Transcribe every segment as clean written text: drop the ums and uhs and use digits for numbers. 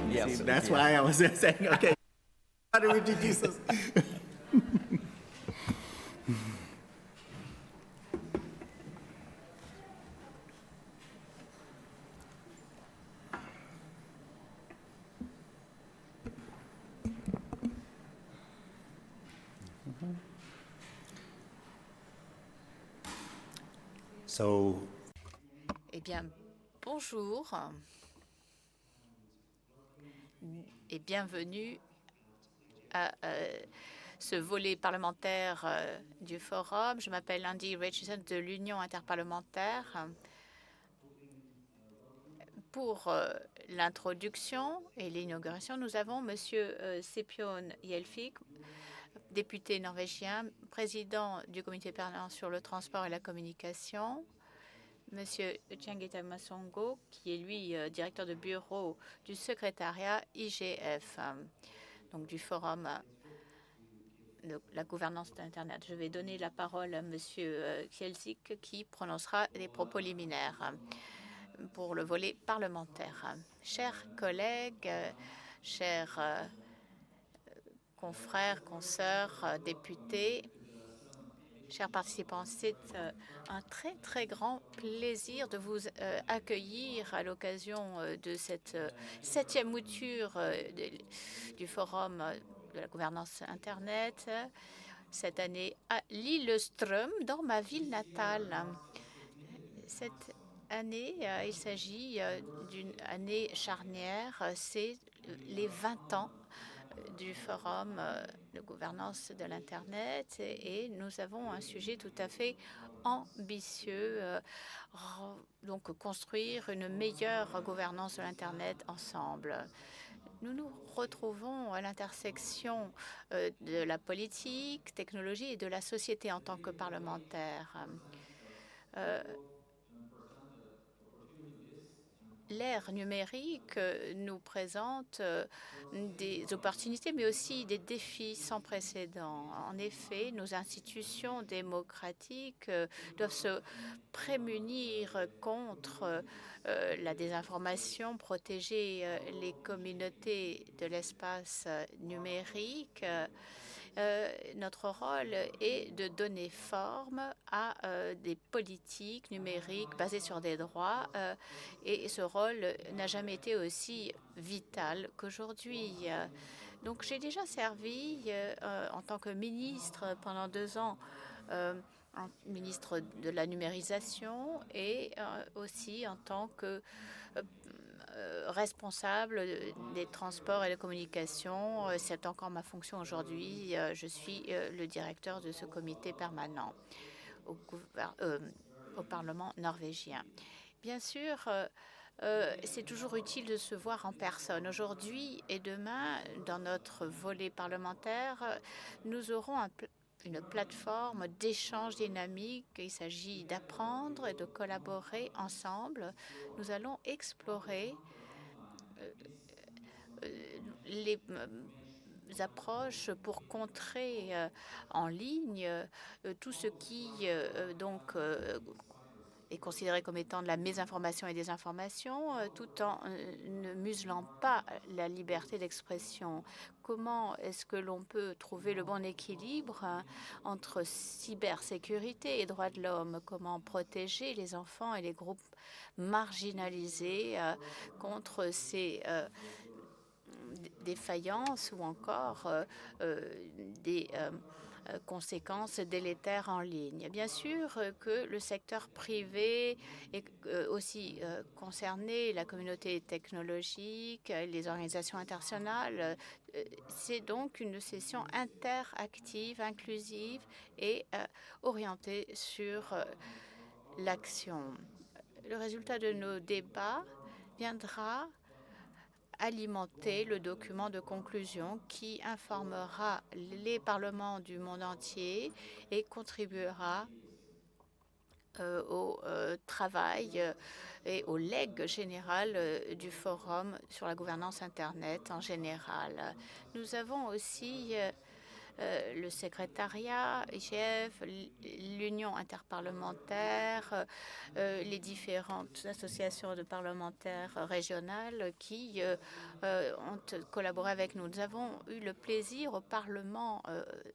Yes. That's why I was saying, okay, how do we introduce us? So, Eh bien, bonjour et bienvenue à ce volet parlementaire du forum. Je m'appelle Andy Richardson de l'Union interparlementaire. Pour l'introduction et l'inauguration, nous avons Monsieur Sipion Jelfik, député norvégien, président du comité permanent sur le transport et la communication, Monsieur Tjangeta Masongo, qui est lui directeur de bureau du secrétariat IGF, donc du forum de la gouvernance d'Internet. Je vais donner la parole à Monsieur Kielzik qui prononcera les propos liminaires pour le volet parlementaire. Chers collègues, chers confrères, consoeurs, députés, chers participants, c'est un très grand plaisir de vous accueillir à l'occasion de cette 7e mouture du Forum de la gouvernance Internet, cette année à Lillestrøm, dans ma ville natale. Cette année, il s'agit d'une année charnière, c'est les 20 ans du Forum de gouvernance de l'Internet et nous avons un sujet tout à fait ambitieux, donc construire une meilleure gouvernance de l'Internet ensemble. Nous nous retrouvons à l'intersection de la politique, technologie et de la société en tant que parlementaires. L'ère numérique nous présente des opportunités, mais aussi des défis sans précédent. En effet, nos institutions démocratiques doivent se prémunir contre la désinformation, protéger les communautés de l'espace numérique. Notre rôle est de donner forme à des politiques numériques basées sur des droits et ce rôle n'a jamais été aussi vital qu'aujourd'hui. Donc j'ai déjà servi en tant que ministre pendant 2 ans, ministre de la numérisation et aussi en tant que responsable des transports et des communications. C'est encore ma fonction aujourd'hui. Je suis le directeur de ce comité permanent au Parlement norvégien. Bien sûr, c'est toujours utile de se voir en personne. Aujourd'hui et demain, dans notre volet parlementaire, nous aurons une plateforme d'échange dynamique. Il s'agit d'apprendre et de collaborer ensemble. Nous allons explorer les approches pour contrer en ligne tout ce qui est considéré comme étant de la mésinformation et des informations, tout en ne muselant pas la liberté d'expression. Comment est-ce que l'on peut trouver le bon équilibre entre cybersécurité et droits de l'homme? Comment protéger les enfants et les groupes marginalisés contre ces défaillances ou encore des conséquences délétères en ligne. Bien sûr que le secteur privé est aussi concerné, la communauté technologique, les organisations internationales. C'est donc une session interactive, inclusive et orientée sur l'action. Le résultat de nos débats viendra alimenter le document de conclusion qui informera les parlements du monde entier et contribuera au travail et au legs général du forum sur la gouvernance Internet en général. Nous avons aussi le secrétariat, IGF, l'Union interparlementaire, les différentes associations de parlementaires régionales qui ont collaboré avec nous. Nous avons eu le plaisir au Parlement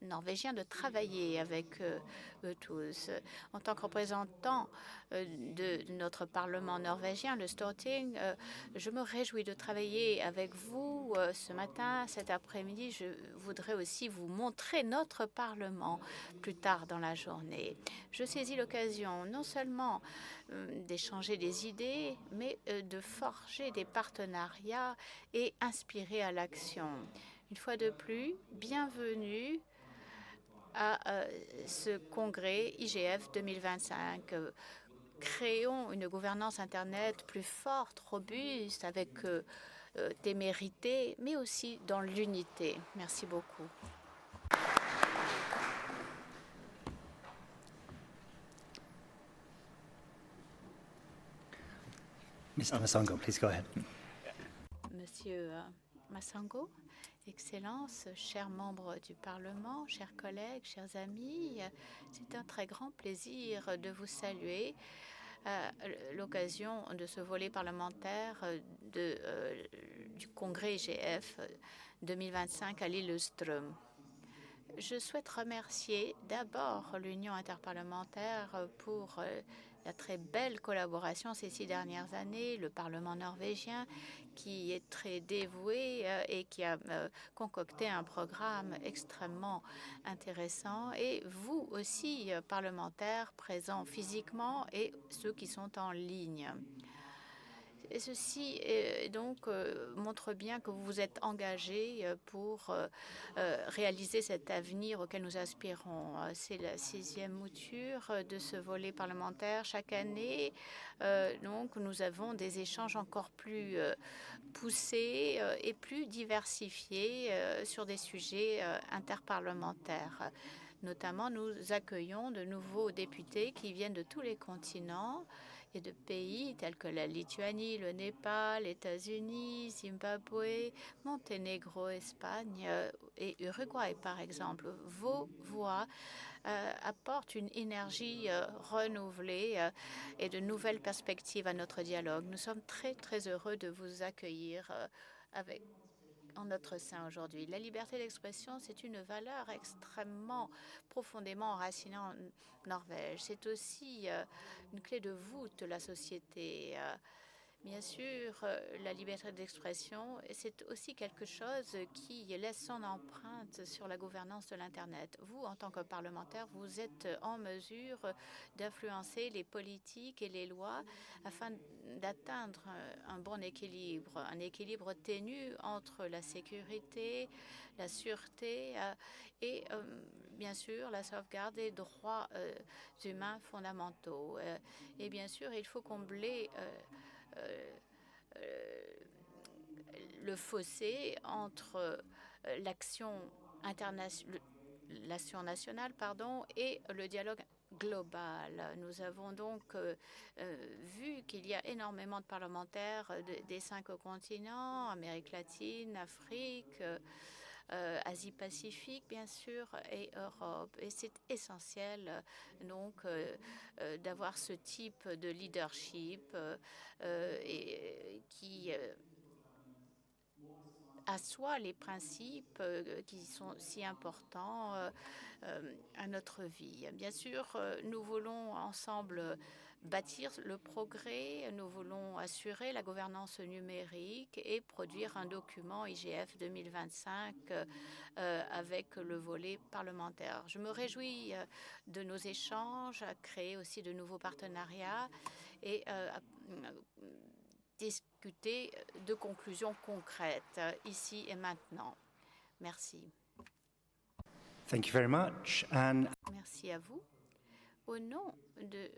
norvégien de travailler avec eux tous. En tant que représentant de notre Parlement norvégien, le Storting, je me réjouis de travailler avec vous ce matin, cet après-midi. Je voudrais aussi vous montrer notre Parlement plus tard dans la journée. Je saisis l'occasion non seulement d'échanger des idées, mais de forger des partenariats et inspirer à l'action. Une fois de plus, bienvenue à ce congrès IGF 2025. Créons une gouvernance Internet plus forte, robuste, avec témérité, mais aussi dans l'unité. Merci beaucoup. Mr. Masango, please go ahead. Monsieur Masango, Excellences, chers membres du Parlement, chers collègues, chers amis, c'est un très grand plaisir de vous saluer à l'occasion de ce volet parlementaire du congrès IGF 2025 à Lillestrøm. Je souhaite remercier d'abord l'Union interparlementaire pour la très belle collaboration ces 6 dernières années, le Parlement norvégien qui est très dévoué et qui a concocté un programme extrêmement intéressant, et vous aussi, parlementaires présents physiquement et ceux qui sont en ligne. Et ceci donc montre bien que vous vous êtes engagés pour réaliser cet avenir auquel nous aspirons. C'est la 6e mouture de ce volet parlementaire. Chaque année, donc, nous avons des échanges encore plus poussés et plus diversifiés sur des sujets interparlementaires. Notamment, nous accueillons de nouveaux députés qui viennent de tous les continents et de pays tels que la Lituanie, le Népal, les États-Unis, Zimbabwe, Monténégro, Espagne et Uruguay, par exemple. Vos voix apportent une énergie renouvelée et de nouvelles perspectives à notre dialogue. Nous sommes très, très heureux de vous accueillir en notre sein aujourd'hui. La liberté d'expression, c'est une valeur extrêmement profondément enracinée en Norvège. C'est aussi une clé de voûte de la société. Bien sûr, la liberté d'expression, c'est aussi quelque chose qui laisse son empreinte sur la gouvernance de l'Internet. Vous, en tant que parlementaire, vous êtes en mesure d'influencer les politiques et les lois afin d'atteindre un bon équilibre, un équilibre ténu entre la sécurité, la sûreté et bien sûr la sauvegarde des droits humains fondamentaux. Et bien sûr, il faut combler le fossé entre l'action nationale et le dialogue global. Nous avons donc vu qu'il y a énormément de parlementaires des 5 continents, Amérique latine, Afrique, Asie-Pacifique, bien sûr, et Europe. Et c'est essentiel, donc, d'avoir ce type de leadership qui assoit les principes qui sont si importants à notre vie. Bien sûr, nous voulons ensemble bâtir le progrès, nous voulons assurer la gouvernance numérique et produire un document IGF 2025 avec le volet parlementaire. Je me réjouis de nos échanges, à créer aussi de nouveaux partenariats et discuter de conclusions concrètes ici et maintenant. Merci. Thank you very much. And Merci à vous. Au nom de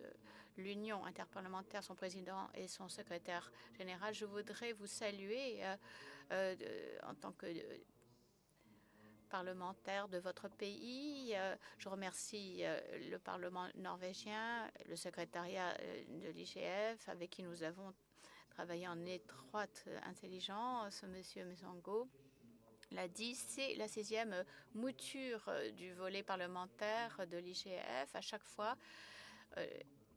l'Union interparlementaire, son président et son secrétaire général, je voudrais vous saluer en tant que parlementaire de votre pays. Je remercie le Parlement norvégien, le secrétariat de l'IGF, avec qui nous avons travaillé en étroite intelligence. Monsieur Mesongo l'a dit, c'est la 16e mouture du volet parlementaire de l'IGF. À chaque fois,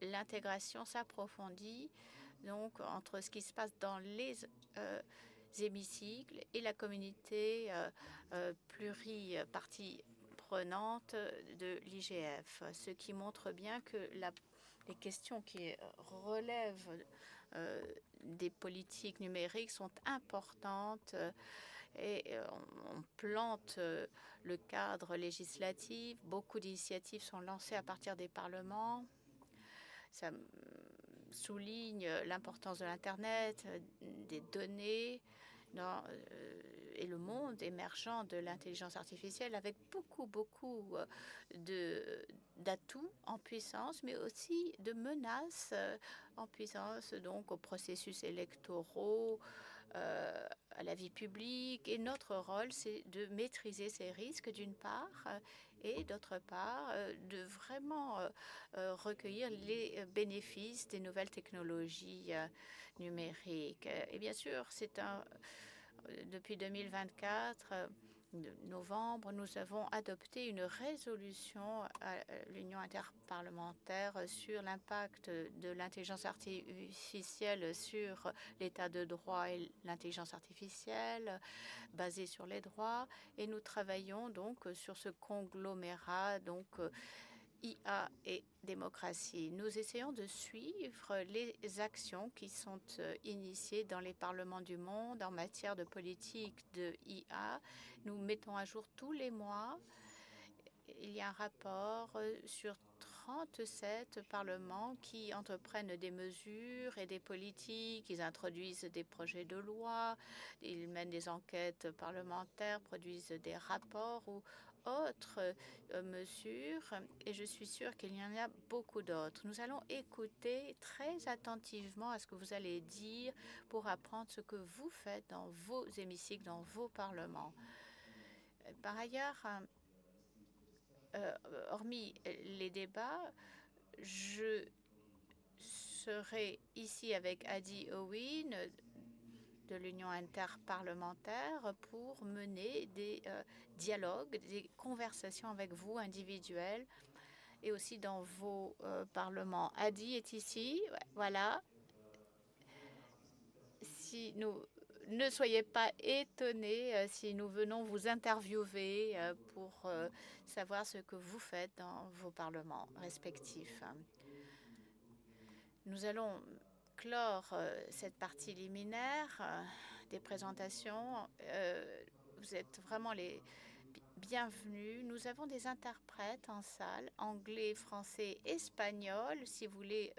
l'intégration s'approfondit donc entre ce qui se passe dans les hémicycles et la communauté pluripartie prenante de l'IGF, ce qui montre bien que les questions qui relèvent des politiques numériques sont importantes et on plante le cadre législatif. Beaucoup d'initiatives sont lancées à partir des parlements. Ça souligne l'importance de l'Internet, des données et le monde émergent de l'intelligence artificielle avec beaucoup d'atouts en puissance, mais aussi de menaces en puissance, donc aux processus électoraux, à la vie publique. Et notre rôle, c'est de maîtriser ces risques d'une part et d'autre part de vraiment recueillir les bénéfices des nouvelles technologies numériques. Et bien sûr, depuis 2024, novembre, nous avons adopté une résolution à l'Union interparlementaire sur l'impact de l'intelligence artificielle sur l'état de droit et l'intelligence artificielle basée sur les droits. Et nous travaillons donc sur ce conglomérat, donc IA et démocratie. Nous essayons de suivre les actions qui sont initiées dans les parlements du monde en matière de politique de IA. Nous mettons à jour tous les mois. Il y a un rapport sur 37 parlements qui entreprennent des mesures et des politiques. Ils introduisent des projets de loi, ils mènent des enquêtes parlementaires, produisent des rapports ou autres mesures, et je suis sûre qu'il y en a beaucoup d'autres. Nous allons écouter très attentivement à ce que vous allez dire pour apprendre ce que vous faites dans vos hémicycles, dans vos parlements. Par ailleurs, hormis les débats, je serai ici avec Adi Owen de l'Union interparlementaire pour mener des dialogues, des conversations avec vous individuelles et aussi dans vos parlements. Adi est ici, voilà. Ne soyez pas étonnés si nous venons vous interviewer pour savoir ce que vous faites dans vos parlements respectifs. Nous allons clore cette partie liminaire des présentations. Vous êtes vraiment les bienvenus. Nous avons des interprètes en salle, anglais, français, espagnol. Si vous voulez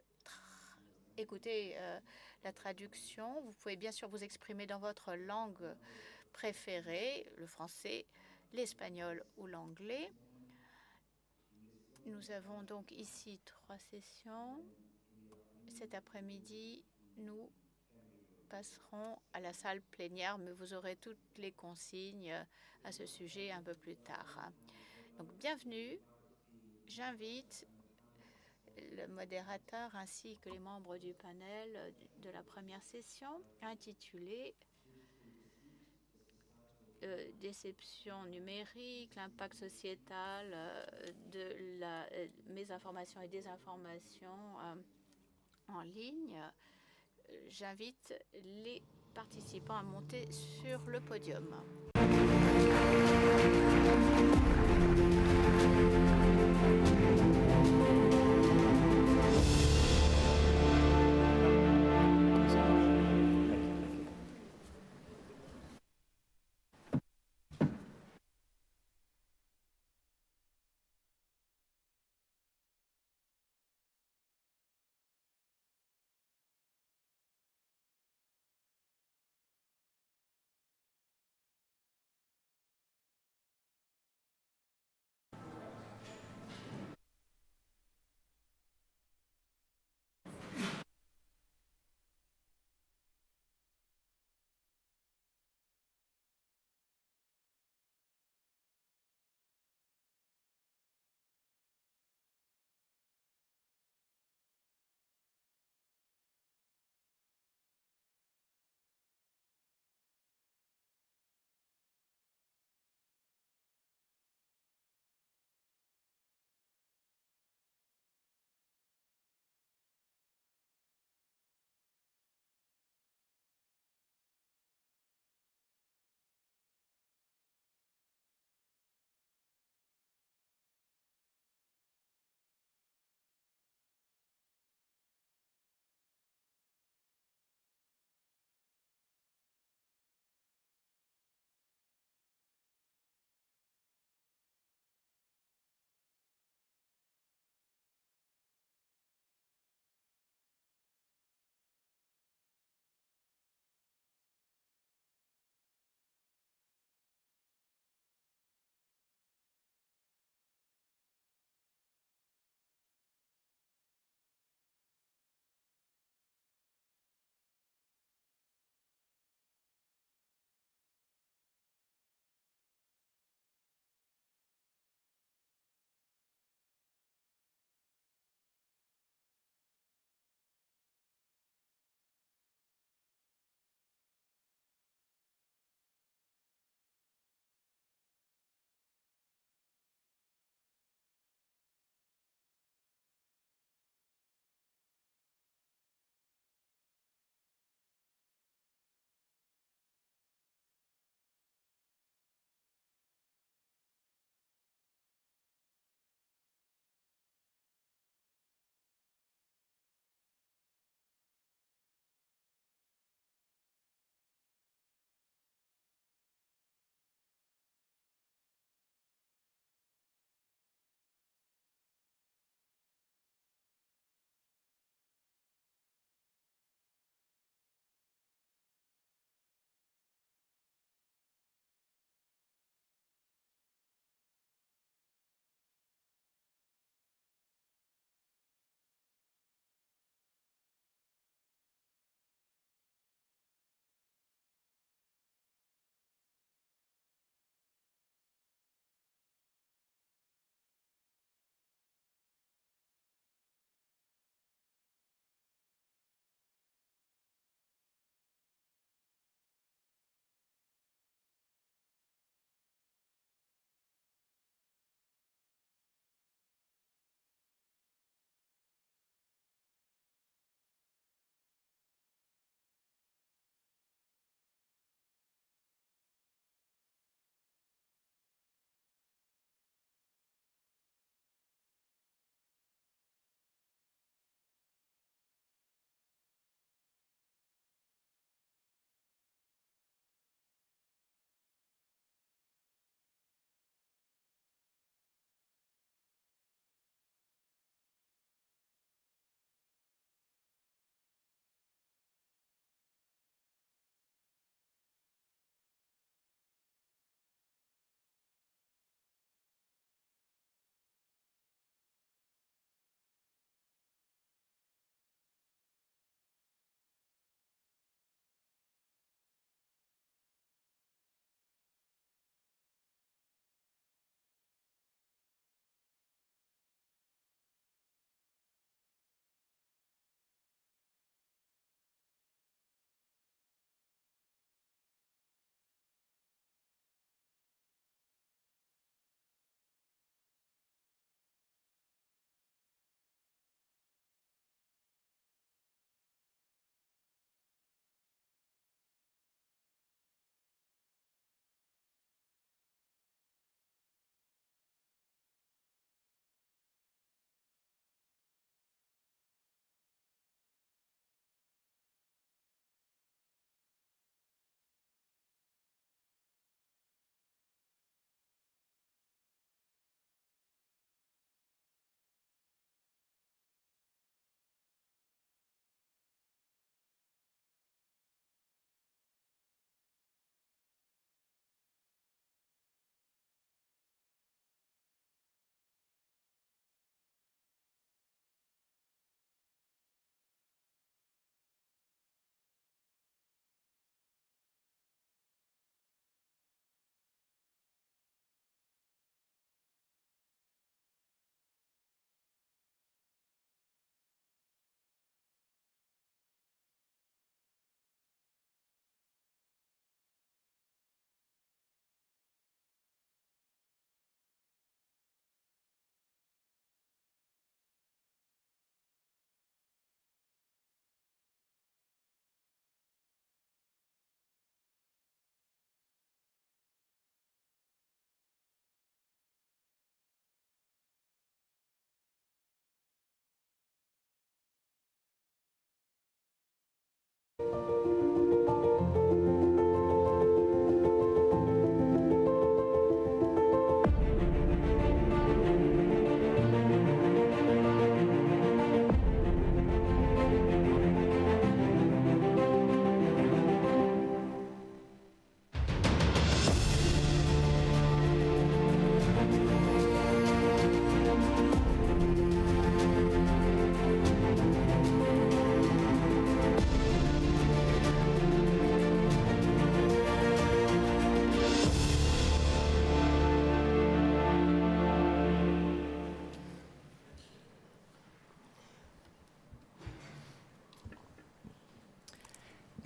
écouter la traduction, vous pouvez bien sûr vous exprimer dans votre langue préférée, le français, l'espagnol ou l'anglais. Nous avons donc ici 3 sessions. Cet après-midi, nous passerons à la salle plénière, mais vous aurez toutes les consignes à ce sujet un peu plus tard. Donc, bienvenue. J'invite le modérateur ainsi que les membres du panel de la première session intitulée déception numérique, l'impact sociétal de la mésinformation et désinformation en ligne. J'invite les participants à monter sur le podium.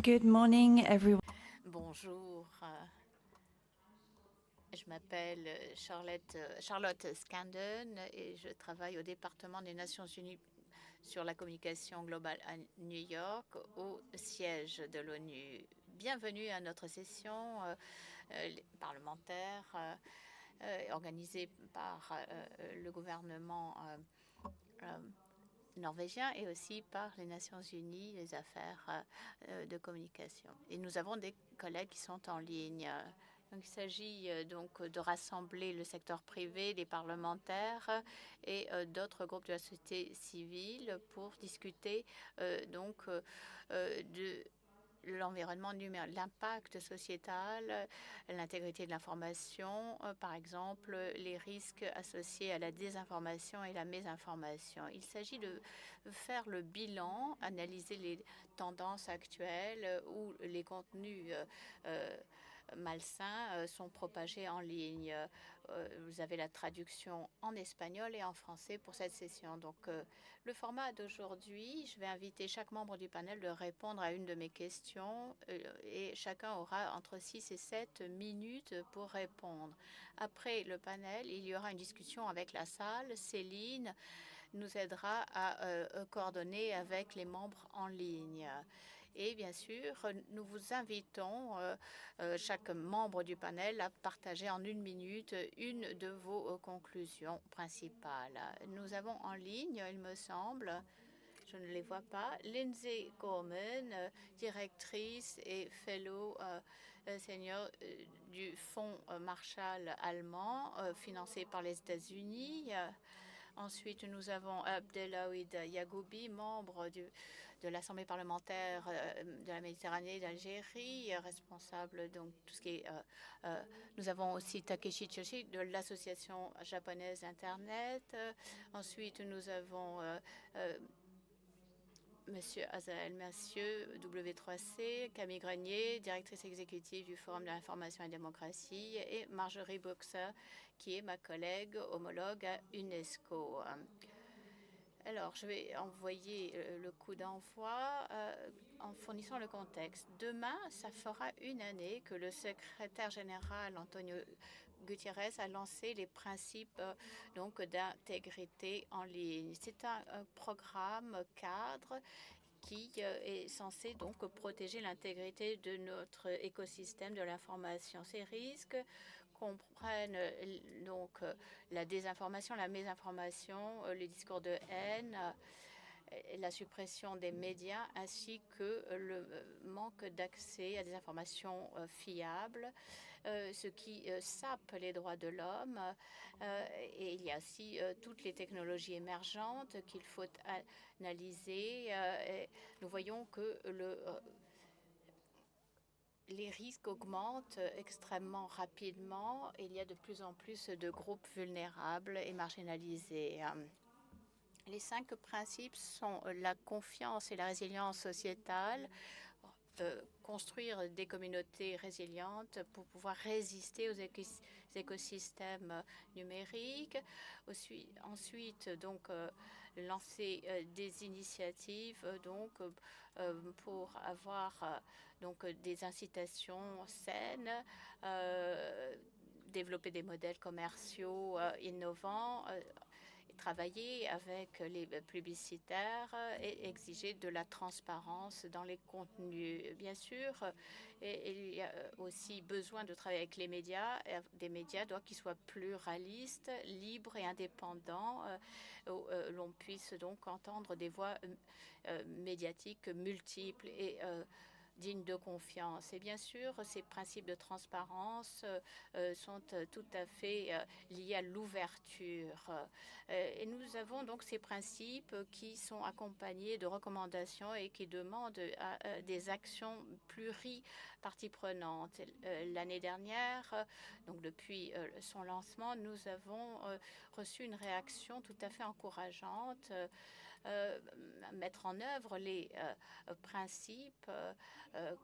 Good morning, everyone. Bonjour. Je m'appelle Charlotte Scandon et je travaille au département des Nations Unies sur la communication globale à New York, au siège de l'ONU. Bienvenue à notre session parlementaire organisée par le gouvernement norvégien et aussi par les Nations Unies, les affaires de communication. Et nous avons des collègues qui sont en ligne. Donc, il s'agit donc de rassembler le secteur privé, les parlementaires et d'autres groupes de la société civile pour discuter de l'environnement numérique, l'impact sociétal, l'intégrité de l'information, par exemple, les risques associés à la désinformation et la mésinformation. Il s'agit de faire le bilan, analyser les tendances actuelles où les contenus malsains sont propagés en ligne. Vous avez la traduction en espagnol et en français pour cette session. Donc, le format d'aujourd'hui, je vais inviter chaque membre du panel de répondre à une de mes questions et chacun aura entre 6 et 7 minutes pour répondre. Après le panel, il y aura une discussion avec la salle. Céline nous aidera à coordonner avec les membres en ligne. Et bien sûr, nous vous invitons, chaque membre du panel, à partager en une minute une de vos conclusions principales. Nous avons en ligne, il me semble, je ne les vois pas, Lindsay Gorman, directrice et fellow senior du Fonds Marshall allemand, financé par les États-Unis. Ensuite, nous avons Abdelhaoud Yagoubi, membre de l'Assemblée parlementaire de la Méditerranée d'Algérie, responsable donc tout ce qui est. Nous avons aussi Takeshi Choshi de l'Association japonaise Internet. Ensuite, nous avons Monsieur Azael Mercieux, W3C, Camille Grenier, directrice exécutive du Forum de l'information et la démocratie, et Marjorie Boxer, qui est ma collègue homologue à UNESCO. Alors, je vais envoyer le coup d'envoi en fournissant le contexte. Demain, ça fera une année que le secrétaire général Antonio Guterres a lancé les principes donc d'intégrité en ligne. C'est un programme cadre qui est censé donc protéger l'intégrité de notre écosystème de l'information. Ces risques comprennent donc la désinformation, la mésinformation, les discours de haine, la suppression des médias ainsi que le manque d'accès à des informations fiables, ce qui sape les droits de l'homme. Et il y a aussi toutes les technologies émergentes qu'il faut analyser. Et nous voyons que les risques augmentent extrêmement rapidement et il y a de plus en plus de groupes vulnérables et marginalisés. Les 5 principes sont la confiance et la résilience sociétale, construire des communautés résilientes pour pouvoir résister aux écosystèmes numériques. Ensuite, donc, lancer des initiatives pour avoir donc des incitations saines, développer des modèles commerciaux innovants, travailler avec les publicitaires et exiger de la transparence dans les contenus. Bien sûr, il y a aussi besoin de travailler avec les médias, des médias qui soient pluralistes, libres et indépendants, où l'on puisse donc entendre des voix médiatiques multiples et dignes de confiance. Et bien sûr, ces principes de transparence sont tout à fait liés à l'ouverture. Et nous avons donc ces principes qui sont accompagnés de recommandations et qui demandent des actions pluriparties prenantes. L'année dernière, donc depuis son lancement, nous avons reçu une réaction tout à fait encourageante mettre en œuvre les principes,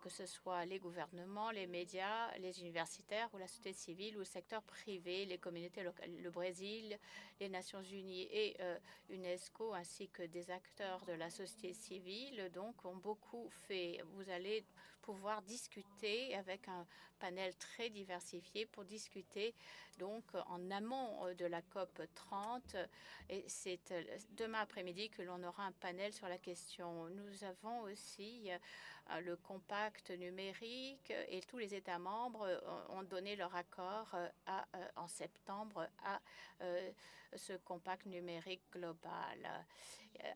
que ce soit les gouvernements, les médias, les universitaires ou la société civile ou le secteur privé, les communautés locales, le Brésil, les Nations Unies et UNESCO, ainsi que des acteurs de la société civile, donc, ont beaucoup fait. Vous allez pouvoir discuter avec un panel très diversifié pour discuter donc en amont de la COP 30. Et c'est demain après-midi que l'on aura un panel sur la question. Nous avons aussi le compact numérique et tous les États membres ont donné leur accord en septembre à ce compact numérique global.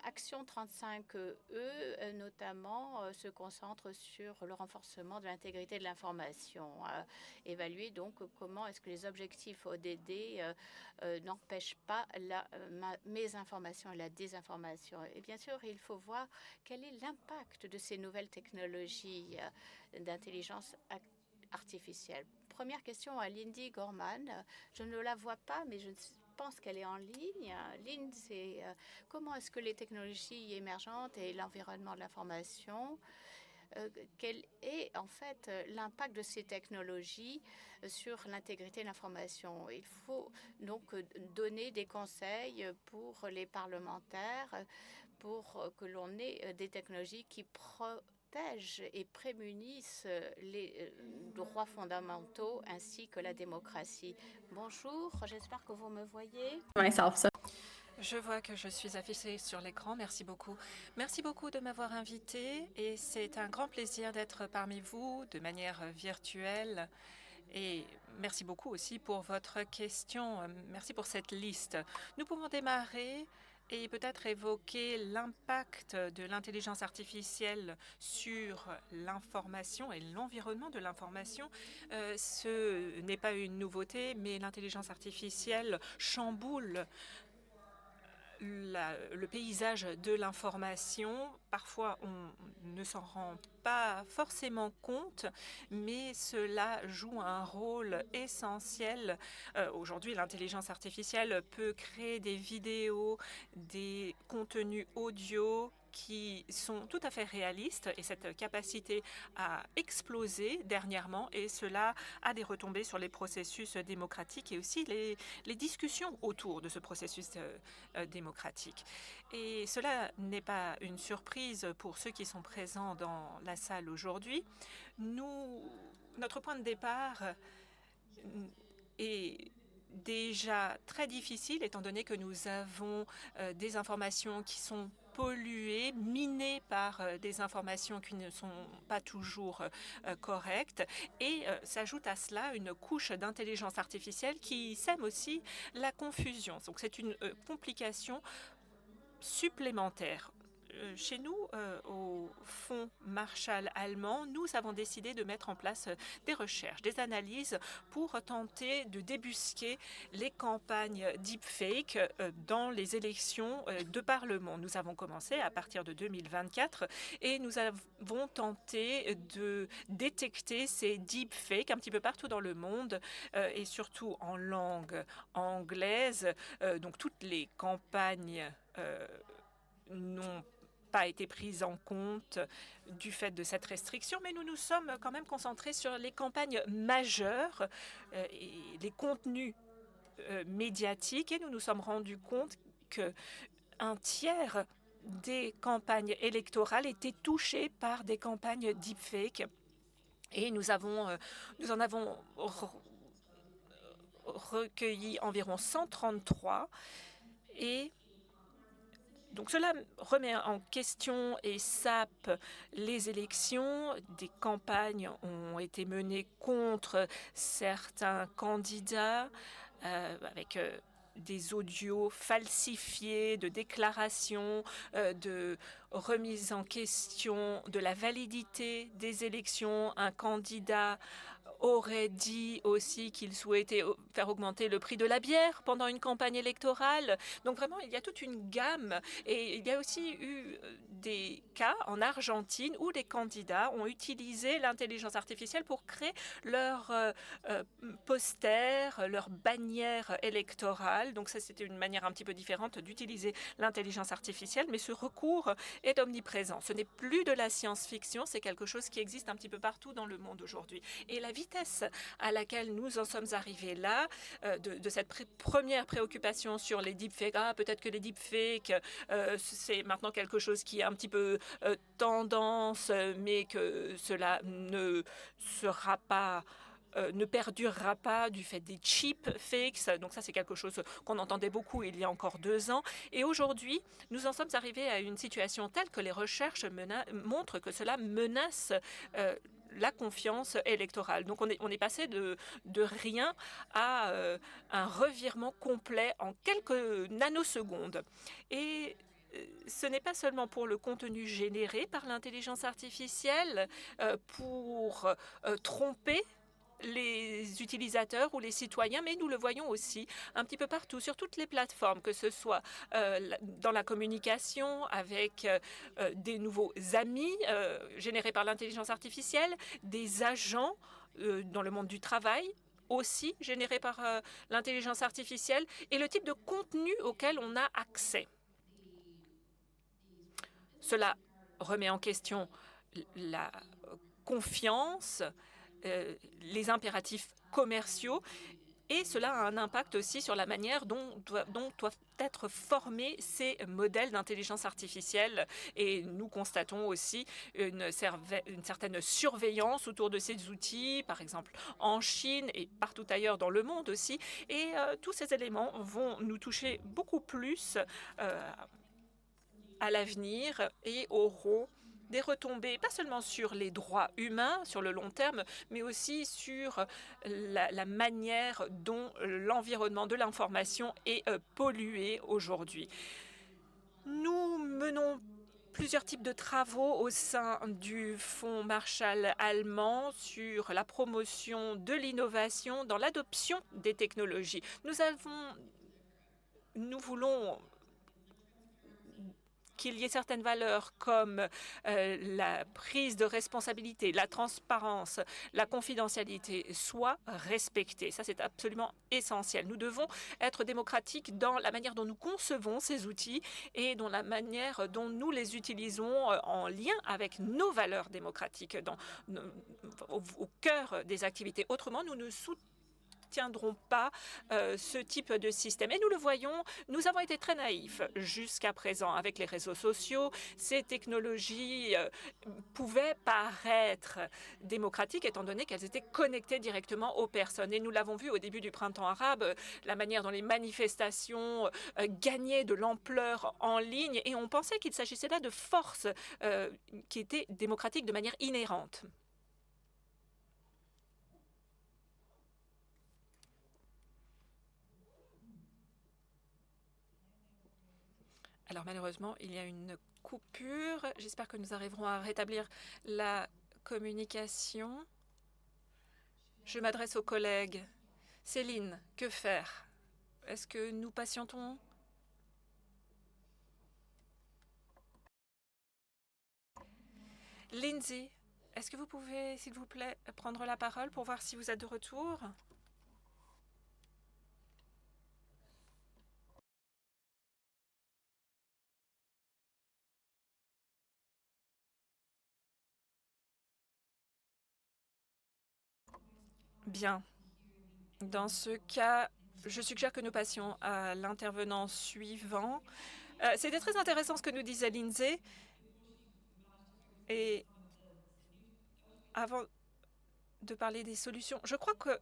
Action 35E, notamment, se concentre sur le renforcement de l'intégrité de l'information. Évaluer donc comment est-ce que les objectifs ODD n'empêchent pas la mésinformation et la désinformation. Et bien sûr, il faut voir quel est l'impact de ces nouvelles technologies d'intelligence artificielle. Première question à Lindy Gorman. Je ne la vois pas, mais je pense qu'elle est en ligne. Lynn, c'est comment est-ce que les technologies émergentes et l'environnement de l'information, quel est en fait l'impact de ces technologies sur l'intégrité de l'information? Il faut donc donner des conseils pour les parlementaires pour que l'on ait des technologies qui protègent et prémunissent les droits fondamentaux ainsi que la démocratie. Bonjour, j'espère que vous me voyez. Je vois que je suis affichée sur l'écran. Merci beaucoup. Merci beaucoup de m'avoir invitée et c'est un grand plaisir d'être parmi vous de manière virtuelle. Et merci beaucoup aussi pour votre question. Merci pour cette liste. Nous pouvons démarrer et peut-être évoquer l'impact de l'intelligence artificielle sur l'information et l'environnement de l'information. Ce n'est pas une nouveauté, mais l'intelligence artificielle chamboule le paysage de l'information. Parfois, on ne s'en rend pas forcément compte, mais cela joue un rôle essentiel. Aujourd'hui, l'intelligence artificielle peut créer des vidéos, des contenus audio qui sont tout à fait réalistes et cette capacité a explosé dernièrement et cela a des retombées sur les processus démocratiques et aussi les discussions autour de ce processus démocratique. Et cela n'est pas une surprise pour ceux qui sont présents dans la salle aujourd'hui. Notre point de départ est déjà très difficile étant donné que nous avons des informations qui sont polluées, minées par des informations qui ne sont pas toujours correctes. Et s'ajoute à cela une couche d'intelligence artificielle qui sème aussi la confusion. Donc c'est une complication supplémentaire. Chez nous, au Fonds Marshall allemand, nous avons décidé de mettre en place des recherches, des analyses pour tenter de débusquer les campagnes deepfake dans les élections de Parlement. Nous avons commencé à partir de 2024 et nous avons tenté de détecter ces deepfakes un petit peu partout dans le monde et surtout en langue anglaise. Donc toutes les campagnes n'ont pas été prises en compte du fait de cette restriction, mais nous nous sommes quand même concentrés sur les campagnes majeures et les contenus médiatiques et nous nous sommes rendus compte qu'un tiers des campagnes électorales étaient touchées par des campagnes deepfake et nous en avons recueilli environ 133 et donc cela remet en question et sape les élections. Des campagnes ont été menées contre certains candidats avec des audios falsifiés, de déclarations, de remise en question de la validité des élections. Un candidat aurait dit aussi qu'il souhaitait faire augmenter le prix de la bière pendant une campagne électorale. Donc vraiment, il y a toute une gamme. Et il y a aussi eu des cas en Argentine où les candidats ont utilisé l'intelligence artificielle pour créer leur poster, leur bannière électorale. Donc ça, c'était une manière un petit peu différente d'utiliser l'intelligence artificielle, mais ce recours est omniprésent. Ce n'est plus de la science-fiction, c'est quelque chose qui existe un petit peu partout dans le monde aujourd'hui. Et la vitesse à laquelle nous en sommes arrivés là, de cette première préoccupation sur les deepfakes, peut-être que les deepfakes, c'est maintenant quelque chose qui est un petit peu tendance, mais que cela ne sera pas ne perdurera pas du fait des cheap fakes. Donc ça, c'est quelque chose qu'on entendait beaucoup il y a encore 2 ans. Et aujourd'hui, nous en sommes arrivés à une situation telle que les recherches montrent que cela menace la confiance électorale. Donc on est passé de rien à un revirement complet en quelques nanosecondes. Et ce n'est pas seulement pour le contenu généré par l'intelligence artificielle, pour tromper les utilisateurs ou les citoyens, mais nous le voyons aussi un petit peu partout, sur toutes les plateformes, que ce soit dans la communication avec des nouveaux amis générés par l'intelligence artificielle, des agents dans le monde du travail, aussi générés par l'intelligence artificielle, et le type de contenu auquel on a accès. Cela remet en question la confiance, les impératifs commerciaux, et cela a un impact aussi sur la manière dont doivent être formés ces modèles d'intelligence artificielle. Et nous constatons aussi une certaine surveillance autour de ces outils, par exemple en Chine et partout ailleurs dans le monde aussi. Et tous ces éléments vont nous toucher beaucoup plus à l'avenir et auront des retombées, pas seulement sur les droits humains sur le long terme, mais aussi sur la manière dont l'environnement de l'information est pollué aujourd'hui. Nous menons plusieurs types de travaux au sein du Fonds Marshall allemand sur la promotion de l'innovation dans l'adoption des technologies. Nous voulons qu'il y ait certaines valeurs comme la prise de responsabilité, la transparence, la confidentialité soient respectées. Ça, c'est absolument essentiel. Nous devons être démocratiques dans la manière dont nous concevons ces outils et dans la manière dont nous les utilisons en lien avec nos valeurs démocratiques au cœur des activités. Autrement, nous ne tiendront pas ce type de système. Et nous le voyons, nous avons été très naïfs jusqu'à présent avec les réseaux sociaux. Ces technologies pouvaient paraître démocratiques étant donné qu'elles étaient connectées directement aux personnes. Et nous l'avons vu au début du printemps arabe, la manière dont les manifestations gagnaient de l'ampleur en ligne. Et on pensait qu'il s'agissait là de forces qui étaient démocratiques de manière inhérente. Alors malheureusement, il y a une coupure. J'espère que nous arriverons à rétablir la communication. Je m'adresse aux collègues. Céline, que faire? Est-ce que nous patientons? Lindsay, est-ce que vous pouvez, s'il vous plaît, prendre la parole pour voir si vous êtes de retour? Bien. Dans ce cas, je suggère que nous passions à l'intervenant suivant. C'était très intéressant ce que nous disait Lindsay. Et avant de parler des solutions, je crois que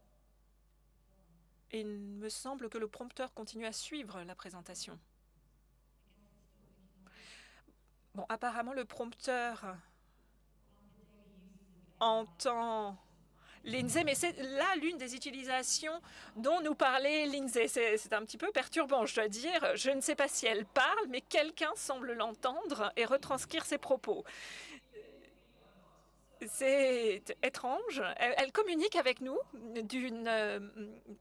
il me semble que le prompteur continue à suivre la présentation. Bon, apparemment, le prompteur entend Lindsay, mais c'est là l'une des utilisations dont nous parlait Lindsay. C'est un petit peu perturbant, je dois dire. Je ne sais pas si elle parle, mais quelqu'un semble l'entendre et retranscrire ses propos. C'est étrange. Elle communique avec nous d'une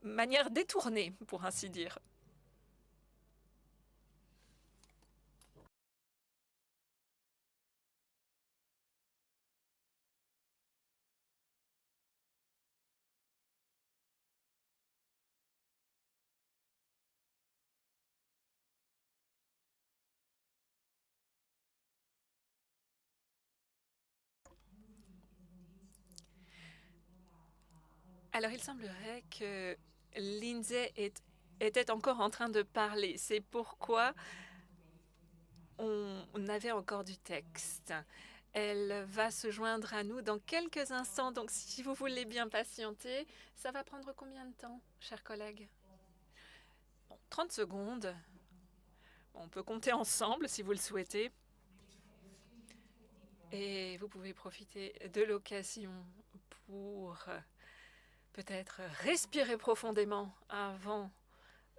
manière détournée, pour ainsi dire. Alors, il semblerait que Lindsay était encore en train de parler. C'est pourquoi on avait encore du texte. Elle va se joindre à nous dans quelques instants. Donc, si vous voulez bien patienter, ça va prendre combien de temps, chers collègues? Bon, 30 secondes. On peut compter ensemble si vous le souhaitez. Et vous pouvez profiter de l'occasion pour peut-être respirer profondément avant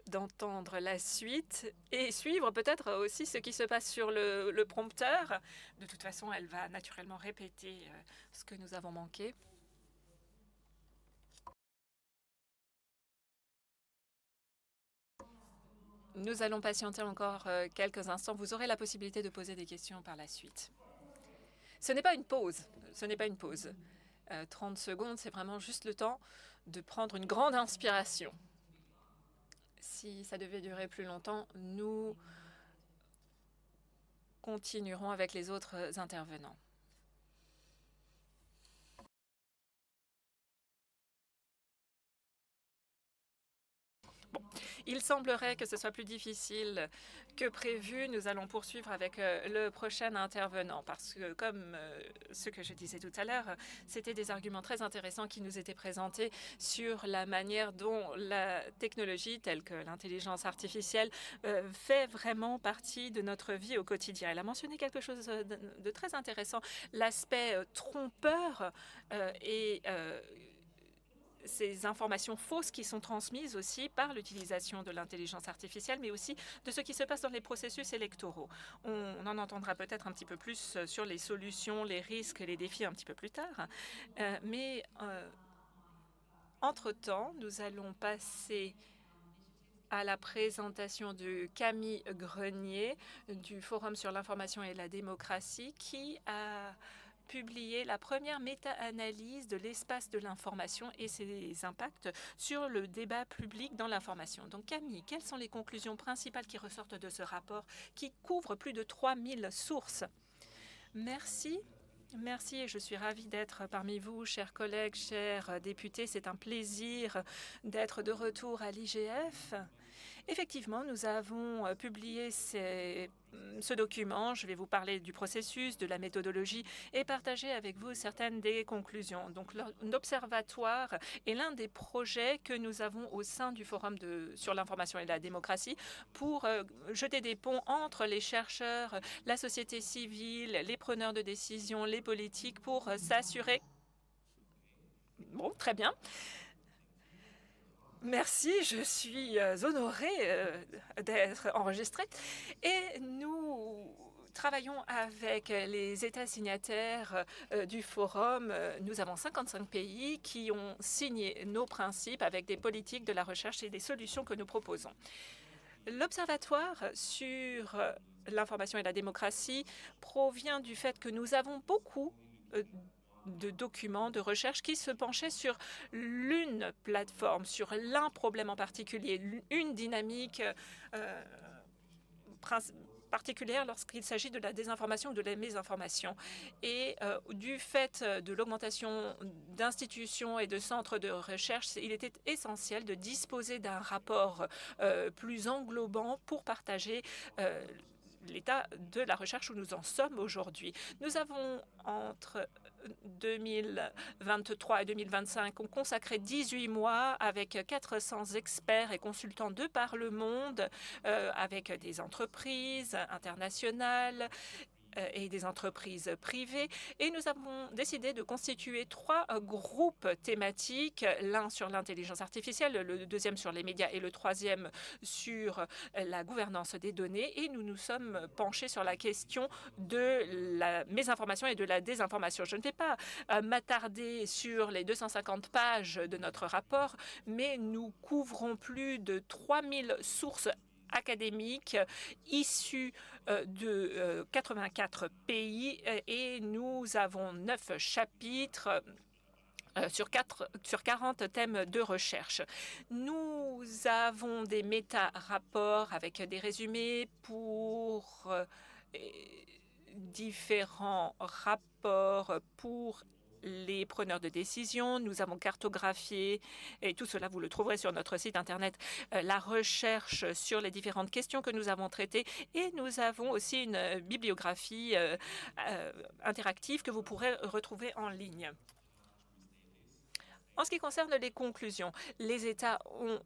d'entendre la suite et suivre peut-être aussi ce qui se passe sur le prompteur. De toute façon, elle va naturellement répéter ce que nous avons manqué. Nous allons patienter encore quelques instants. Vous aurez la possibilité de poser des questions par la suite. Ce n'est pas une pause. Ce n'est pas une pause. 30 secondes, c'est vraiment juste le temps de prendre une grande inspiration. Si ça devait durer plus longtemps, nous continuerons avec les autres intervenants. Bon, il semblerait que ce soit plus difficile que prévu. Nous allons poursuivre avec le prochain intervenant parce que, comme ce que je disais tout à l'heure, c'était des arguments très intéressants qui nous étaient présentés sur la manière dont la technologie, telle que l'intelligence artificielle, fait vraiment partie de notre vie au quotidien. Elle a mentionné quelque chose de très intéressant, l'aspect trompeur et ces informations fausses qui sont transmises aussi par l'utilisation de l'intelligence artificielle, mais aussi de ce qui se passe dans les processus électoraux. On en entendra peut-être un petit peu plus sur les solutions, les risques, les défis un petit peu plus tard. Mais entre-temps, nous allons passer à la présentation de Camille Grenier du Forum sur l'information et la démocratie qui a publié la première méta-analyse de l'espace de l'information et ses impacts sur le débat public dans l'information. Donc Camille, quelles sont les conclusions principales qui ressortent de ce rapport qui couvre plus de 3000 sources? Merci. Merci et je suis ravie d'être parmi vous, chers collègues, chers députés. C'est un plaisir d'être de retour à l'IGF. Effectivement, nous avons publié ce document. Je vais vous parler du processus, de la méthodologie et partager avec vous certaines des conclusions. Donc, l'Observatoire est l'un des projets que nous avons au sein du Forum sur l'information et la démocratie pour jeter des ponts entre les chercheurs, la société civile, les preneurs de décision, les politiques pour s'assurer... Bon, très bien. Merci, je suis honorée d'être enregistrée. Et nous travaillons avec les États signataires du Forum. Nous avons 55 pays qui ont signé nos principes avec des politiques de la recherche et des solutions que nous proposons. L'Observatoire sur l'information et la démocratie provient du fait que nous avons beaucoup de documents de recherche qui se penchaient sur l'une plateforme, sur l'un problème en particulier, une dynamique particulière lorsqu'il s'agit de la désinformation ou de la mésinformation. Et du fait de l'augmentation d'institutions et de centres de recherche, il était essentiel de disposer d'un rapport plus englobant pour partager l'état de la recherche où nous en sommes aujourd'hui. Nous avons, entre 2023 et 2025, consacré 18 mois avec 400 experts et consultants de par le monde, avec des entreprises internationales et des entreprises privées. Et nous avons décidé de constituer 3 groupes thématiques, l'un sur l'intelligence artificielle, le deuxième sur les médias et le troisième sur la gouvernance des données. Et nous nous sommes penchés sur la question de la mésinformation et de la désinformation. Je ne vais pas m'attarder sur les 250 pages de notre rapport, mais nous couvrons plus de 3000 sources académiques issus de 84 pays et nous avons 9 chapitres sur 40 thèmes de recherche. Nous avons des méta-rapports avec des résumés pour différents rapports pour les preneurs de décision. Nous avons cartographié, et tout cela vous le trouverez sur notre site internet, la recherche sur les différentes questions que nous avons traitées, et nous avons aussi une bibliographie interactive que vous pourrez retrouver en ligne. En ce qui concerne les conclusions, les États ont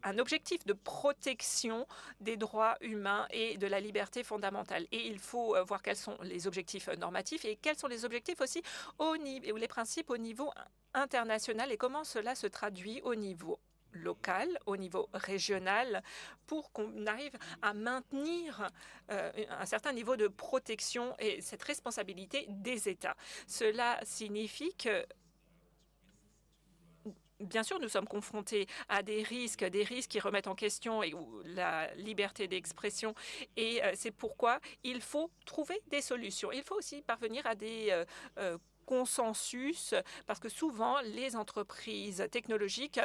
un objectif de protection des droits humains et de la liberté fondamentale. Et il faut voir quels sont les objectifs normatifs et quels sont les objectifs aussi ou les principes au niveau international et comment cela se traduit au niveau local, au niveau régional, pour qu'on arrive à maintenir un certain niveau de protection et cette responsabilité des États. Cela signifie que bien sûr, nous sommes confrontés à des risques qui remettent en question la liberté d'expression et c'est pourquoi il faut trouver des solutions. Il faut aussi parvenir à des consensus parce que souvent les entreprises technologiques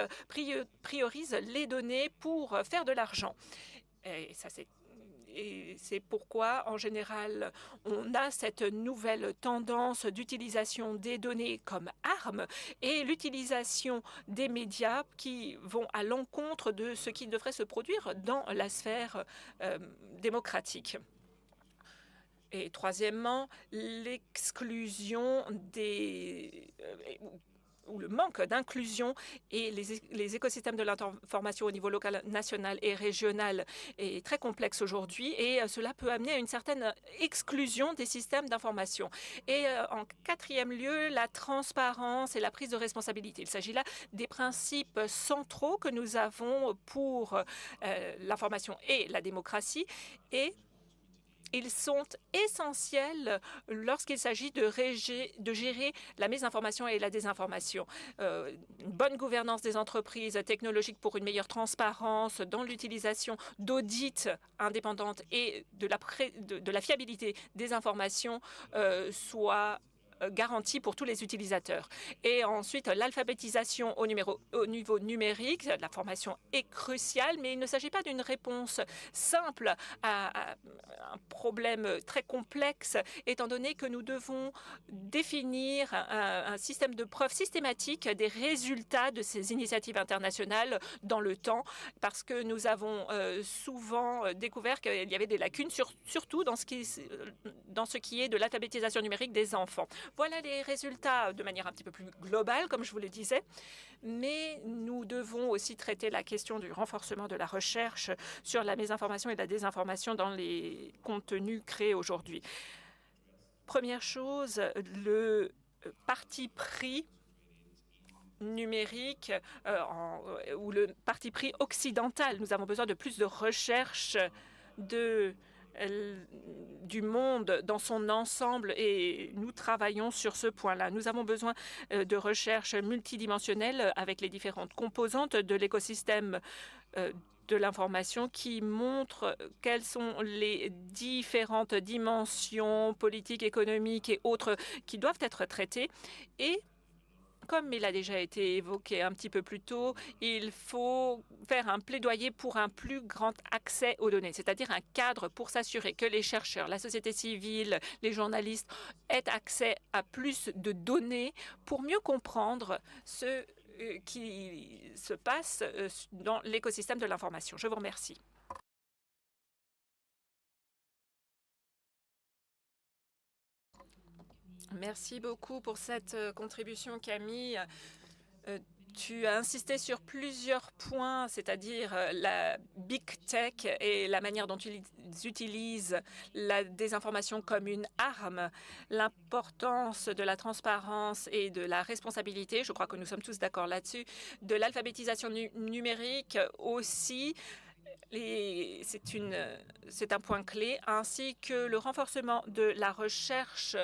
priorisent les données pour faire de l'argent. Et ça, c'est pourquoi, en général, on a cette nouvelle tendance d'utilisation des données comme arme et l'utilisation des médias qui vont à l'encontre de ce qui devrait se produire dans la sphère démocratique. Et troisièmement, l'exclusion ou le manque d'inclusion et les écosystèmes de l'information au niveau local, national et régional est très complexe aujourd'hui et cela peut amener à une certaine exclusion des systèmes d'information. Et en quatrième lieu, la transparence et la prise de responsabilité. Il s'agit là des principes centraux que nous avons pour l'information et la démocratie et ils sont essentiels lorsqu'il s'agit de gérer la mésinformation et la désinformation. Une bonne gouvernance des entreprises technologiques pour une meilleure transparence dans l'utilisation d'audits indépendants et de la fiabilité des informations soit garantie pour tous les utilisateurs. Et ensuite, l'alphabétisation au niveau numérique, la formation est cruciale, mais il ne s'agit pas d'une réponse simple à un problème très complexe, étant donné que nous devons définir un système de preuve systématique des résultats de ces initiatives internationales dans le temps, parce que nous avons souvent découvert qu'il y avait des lacunes, surtout dans ce qui est de l'alphabétisation numérique des enfants. Voilà les résultats de manière un petit peu plus globale, comme je vous le disais, mais nous devons aussi traiter la question du renforcement de la recherche sur la mésinformation et la désinformation dans les contenus créés aujourd'hui. Première chose, le parti pris numérique ou le parti pris occidental. Nous avons besoin de plus de recherche du monde dans son ensemble et nous travaillons sur ce point-là. Nous avons besoin de recherche multidimensionnelle avec les différentes composantes de l'écosystème de l'information qui montrent quelles sont les différentes dimensions politiques, économiques et autres qui doivent être traitées. Et comme il a déjà été évoqué un petit peu plus tôt, il faut faire un plaidoyer pour un plus grand accès aux données, c'est-à-dire un cadre pour s'assurer que les chercheurs, la société civile, les journalistes aient accès à plus de données pour mieux comprendre ce qui se passe dans l'écosystème de l'information. Je vous remercie. Merci beaucoup pour cette contribution, Camille. Tu as insisté sur plusieurs points, c'est-à-dire la big tech et la manière dont ils utilisent la désinformation comme une arme, l'importance de la transparence et de la responsabilité, je crois que nous sommes tous d'accord là-dessus, de l'alphabétisation numérique aussi, c'est un point clé, ainsi que le renforcement de la recherche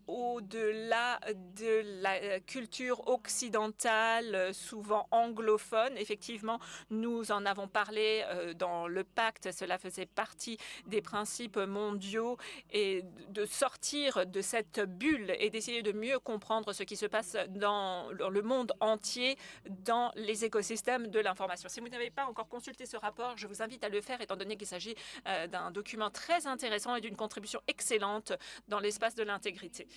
au-delà de la culture occidentale, souvent anglophone. Effectivement, nous en avons parlé dans le pacte. Cela faisait partie des principes mondiaux et de sortir de cette bulle et d'essayer de mieux comprendre ce qui se passe dans le monde entier, dans les écosystèmes de l'information. Si vous n'avez pas encore consulté ce rapport, je vous invite à le faire, étant donné qu'il s'agit d'un document très intéressant et d'une contribution excellente dans l'espace de l'intégrité.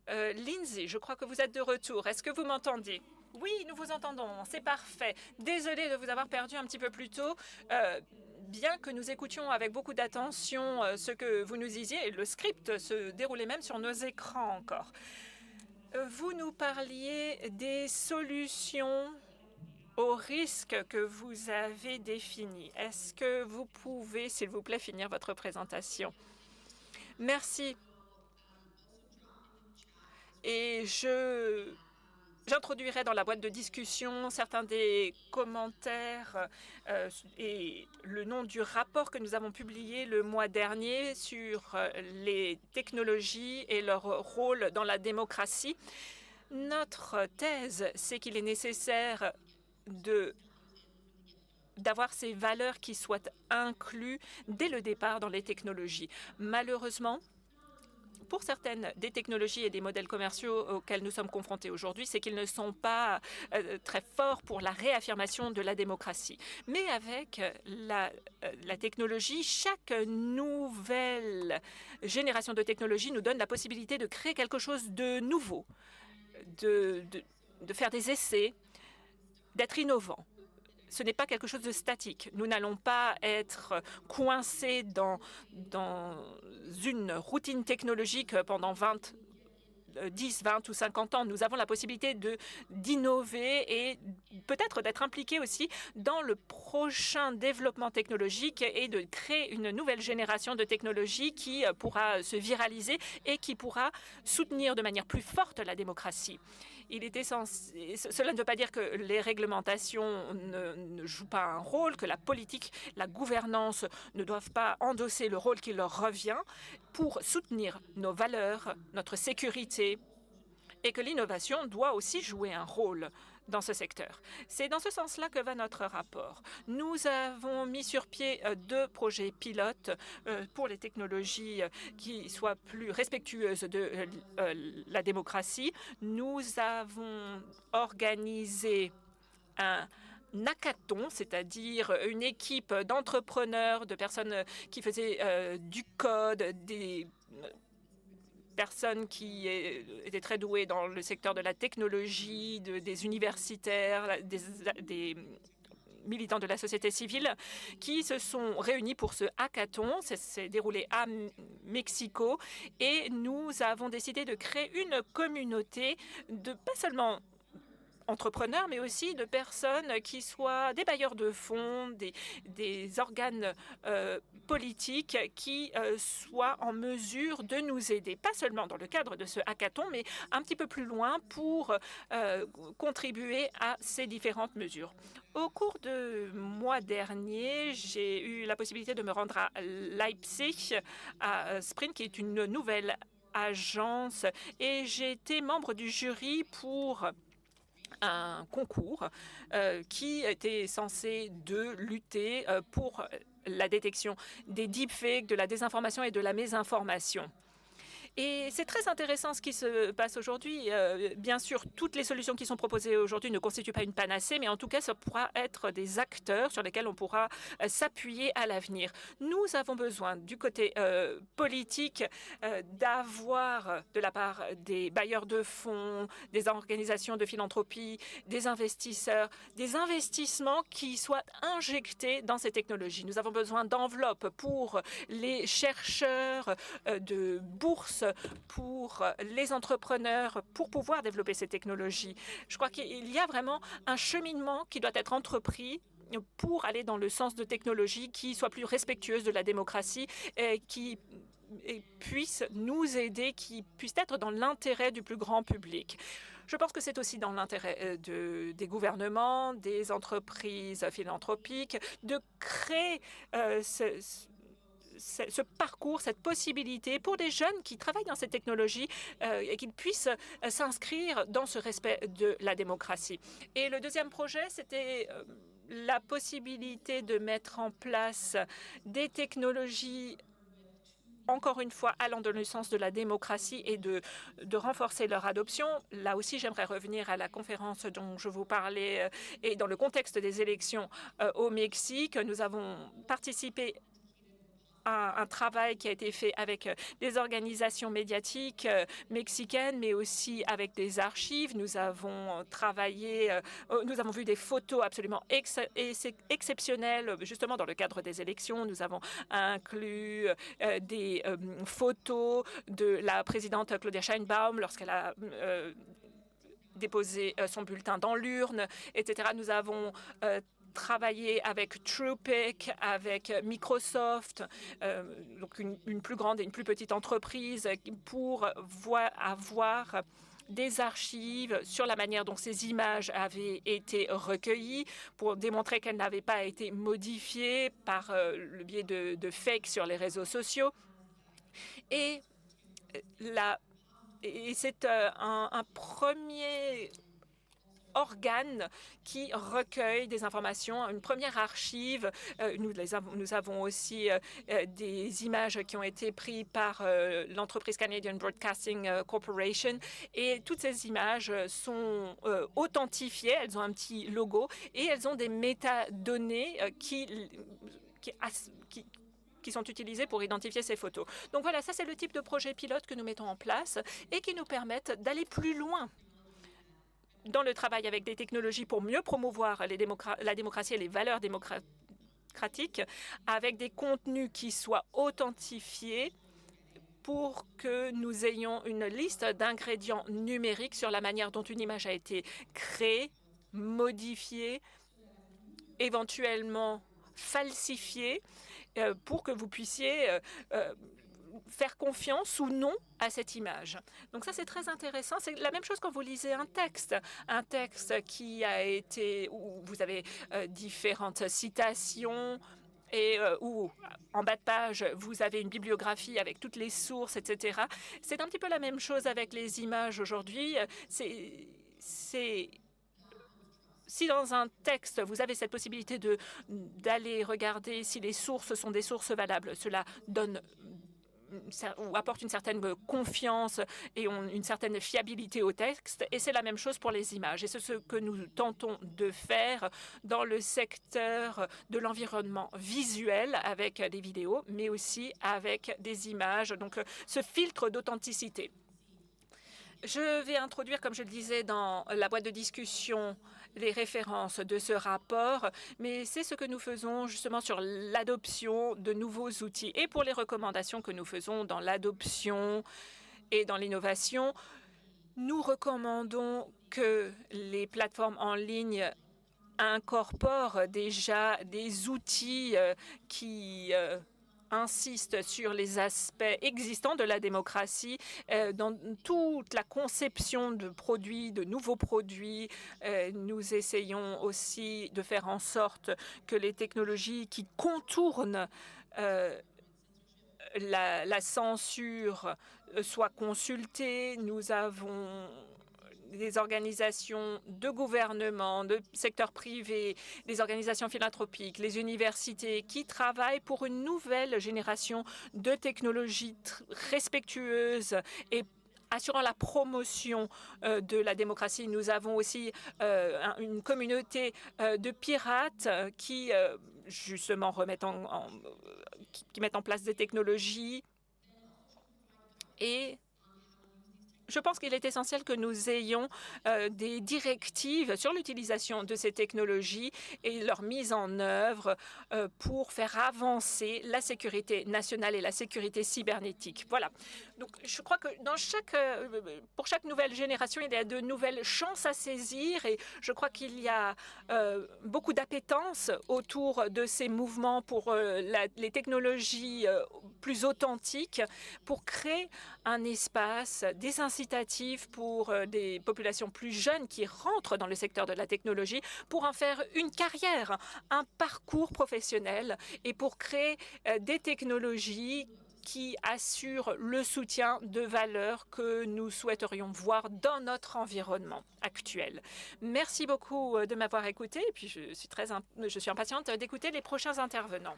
Lindsay, je crois que vous êtes de retour. Est-ce que vous m'entendez? Oui, nous vous entendons. C'est parfait. Désolée de vous avoir perdu un petit peu plus tôt. Bien que nous écoutions avec beaucoup d'attention ce que vous nous disiez, le script se déroulait même sur nos écrans encore. Vous nous parliez des solutions aux risques que vous avez définis. Est-ce que vous pouvez, s'il vous plaît, finir votre présentation? Merci. Et j'introduirai dans la boîte de discussion certains des commentaires et le nom du rapport que nous avons publié le mois dernier sur les technologies et leur rôle dans la démocratie. Notre thèse, c'est qu'il est nécessaire d'avoir ces valeurs qui soient incluses dès le départ dans les technologies. Malheureusement, pour certaines des technologies et des modèles commerciaux auxquels nous sommes confrontés aujourd'hui, c'est qu'ils ne sont pas très forts pour la réaffirmation de la démocratie. Mais avec la technologie, chaque nouvelle génération de technologie nous donne la possibilité de créer quelque chose de nouveau, de faire des essais, d'être innovant. Ce n'est pas quelque chose de statique. Nous n'allons pas être coincés dans une routine technologique pendant 10, 20 ou 50 ans. Nous avons la possibilité d'innover et peut-être d'être impliqués aussi dans le prochain développement technologique et de créer une nouvelle génération de technologies qui pourra se viraliser et qui pourra soutenir de manière plus forte la démocratie. Cela ne veut pas dire que les réglementations ne jouent pas un rôle, que la politique, la gouvernance ne doivent pas endosser le rôle qui leur revient pour soutenir nos valeurs, notre sécurité, et que l'innovation doit aussi jouer un rôle dans ce secteur. C'est dans ce sens-là que va notre rapport. Nous avons mis sur pied 2 projets pilotes pour les technologies qui soient plus respectueuses de la démocratie. Nous avons organisé un hackathon, c'est-à-dire une équipe d'entrepreneurs, de personnes qui faisaient du code, des personnes qui étaient très douées dans le secteur de la technologie, des universitaires, des militants de la société civile qui se sont réunis pour ce hackathon. Ça s'est déroulé à Mexico et nous avons décidé de créer une communauté de pas seulement entrepreneurs, mais aussi de personnes qui soient des bailleurs de fonds, des organes politiques qui soient en mesure de nous aider, pas seulement dans le cadre de ce hackathon, mais un petit peu plus loin pour contribuer à ces différentes mesures. Au cours du mois dernier, j'ai eu la possibilité de me rendre à Leipzig, à Sprint, qui est une nouvelle agence, et j'ai été membre du jury pour un concours qui était censé lutter pour la détection des deepfakes, de la désinformation et de la mésinformation. Et c'est très intéressant ce qui se passe aujourd'hui. Bien sûr, toutes les solutions qui sont proposées aujourd'hui ne constituent pas une panacée, mais en tout cas, ça pourra être des acteurs sur lesquels on pourra s'appuyer à l'avenir. Nous avons besoin, du côté politique, d'avoir de la part des bailleurs de fonds, des organisations de philanthropie, des investisseurs, des investissements qui soient injectés dans ces technologies. Nous avons besoin d'enveloppes pour les chercheurs, de bourses pour les entrepreneurs pour pouvoir développer ces technologies. Je crois qu'il y a vraiment un cheminement qui doit être entrepris pour aller dans le sens de technologies qui soient plus respectueuses de la démocratie et qui puissent nous aider, qui puissent être dans l'intérêt du plus grand public. Je pense que c'est aussi dans l'intérêt des gouvernements, des entreprises philanthropiques, de créer ce parcours, cette possibilité pour des jeunes qui travaillent dans cette technologie et qu'ils puissent s'inscrire dans ce respect de la démocratie. Et le deuxième projet, c'était la possibilité de mettre en place des technologies encore une fois, allant dans le sens de la démocratie et de renforcer leur adoption. Là aussi, j'aimerais revenir à la conférence dont je vous parlais et dans le contexte des élections au Mexique. Nous avons participé à un travail qui a été fait avec des organisations médiatiques mexicaines, mais aussi avec des archives. Nous avons travaillé, nous avons vu des photos absolument exceptionnelles, justement dans le cadre des élections. Nous avons inclus des photos de la présidente Claudia Sheinbaum lorsqu'elle a déposé son bulletin dans l'urne, etc. Nous avons travailler avec Truepic, avec Microsoft, donc une plus grande et une plus petite entreprise, pour avoir des archives sur la manière dont ces images avaient été recueillies, pour démontrer qu'elles n'avaient pas été modifiées par le biais de fake sur les réseaux sociaux. Et c'est un premier organe qui recueille des informations, une première archive. Nous avons aussi des images qui ont été prises par l'entreprise Canadian Broadcasting Corporation, et toutes ces images sont authentifiées, elles ont un petit logo et elles ont des métadonnées qui sont utilisées pour identifier ces photos. Donc voilà, ça c'est le type de projet pilote que nous mettons en place et qui nous permettent d'aller plus loin dans le travail avec des technologies pour mieux promouvoir la démocratie et les valeurs démocratiques, avec des contenus qui soient authentifiés pour que nous ayons une liste d'ingrédients numériques sur la manière dont une image a été créée, modifiée, éventuellement falsifiée, pour que vous puissiez faire confiance ou non à cette image. Donc ça, c'est très intéressant. C'est la même chose quand vous lisez un texte qui a été, où vous avez différentes citations, et où en bas de page, vous avez une bibliographie avec toutes les sources, etc. C'est un petit peu la même chose avec les images aujourd'hui. Si dans un texte, vous avez cette possibilité d'aller regarder si les sources sont des sources valables, cela donne ou apporte une certaine confiance et une certaine fiabilité au texte. Et c'est la même chose pour les images. Et c'est ce que nous tentons de faire dans le secteur de l'environnement visuel avec des vidéos, mais aussi avec des images. Donc, ce filtre d'authenticité. Je vais introduire, comme je le disais, dans la boîte de discussion, les références de ce rapport, mais c'est ce que nous faisons justement sur l'adoption de nouveaux outils. Et pour les recommandations que nous faisons dans l'adoption et dans l'innovation, nous recommandons que les plateformes en ligne incorporent déjà des outils qui insiste sur les aspects existants de la démocratie dans toute la conception de produits, de nouveaux produits. Nous essayons aussi de faire en sorte que les technologies qui contournent la censure soient consultées. Nous avons des organisations de gouvernement, de secteur privé, des organisations philanthropiques, les universités qui travaillent pour une nouvelle génération de technologies respectueuses et assurant la promotion de la démocratie. Nous avons aussi une communauté de pirates qui justement qui mettent en place des technologies, et Je pense qu'il est essentiel que nous ayons des directives sur l'utilisation de ces technologies et leur mise en œuvre pour faire avancer la sécurité nationale et la sécurité cybernétique. Voilà. Donc, je crois que pour chaque nouvelle génération, il y a de nouvelles chances à saisir et je crois qu'il y a beaucoup d'appétence autour de ces mouvements pour les technologies plus authentiques, pour créer un espace, des incitatifs pour des populations plus jeunes qui rentrent dans le secteur de la technologie pour en faire une carrière, un parcours professionnel et pour créer des technologies qui assurent le soutien de valeurs que nous souhaiterions voir dans notre environnement actuel. Merci beaucoup de m'avoir écouté et puis je suis impatiente d'écouter les prochains intervenants.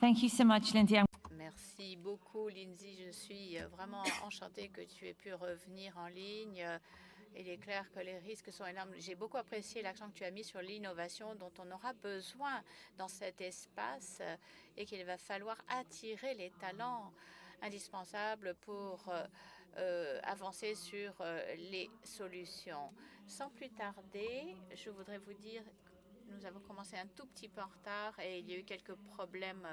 Thank you so much, Lindsay. Merci beaucoup, Lindsay. Je suis vraiment enchantée que tu aies pu revenir en ligne. Il est clair que les risques sont énormes. J'ai beaucoup apprécié l'accent que tu as mis sur l'innovation dont on aura besoin dans cet espace et qu'il va falloir attirer les talents indispensables pour avancer sur les solutions. Sans plus tarder, je voudrais vous dire que nous avons commencé un tout petit peu en retard et il y a eu quelques problèmes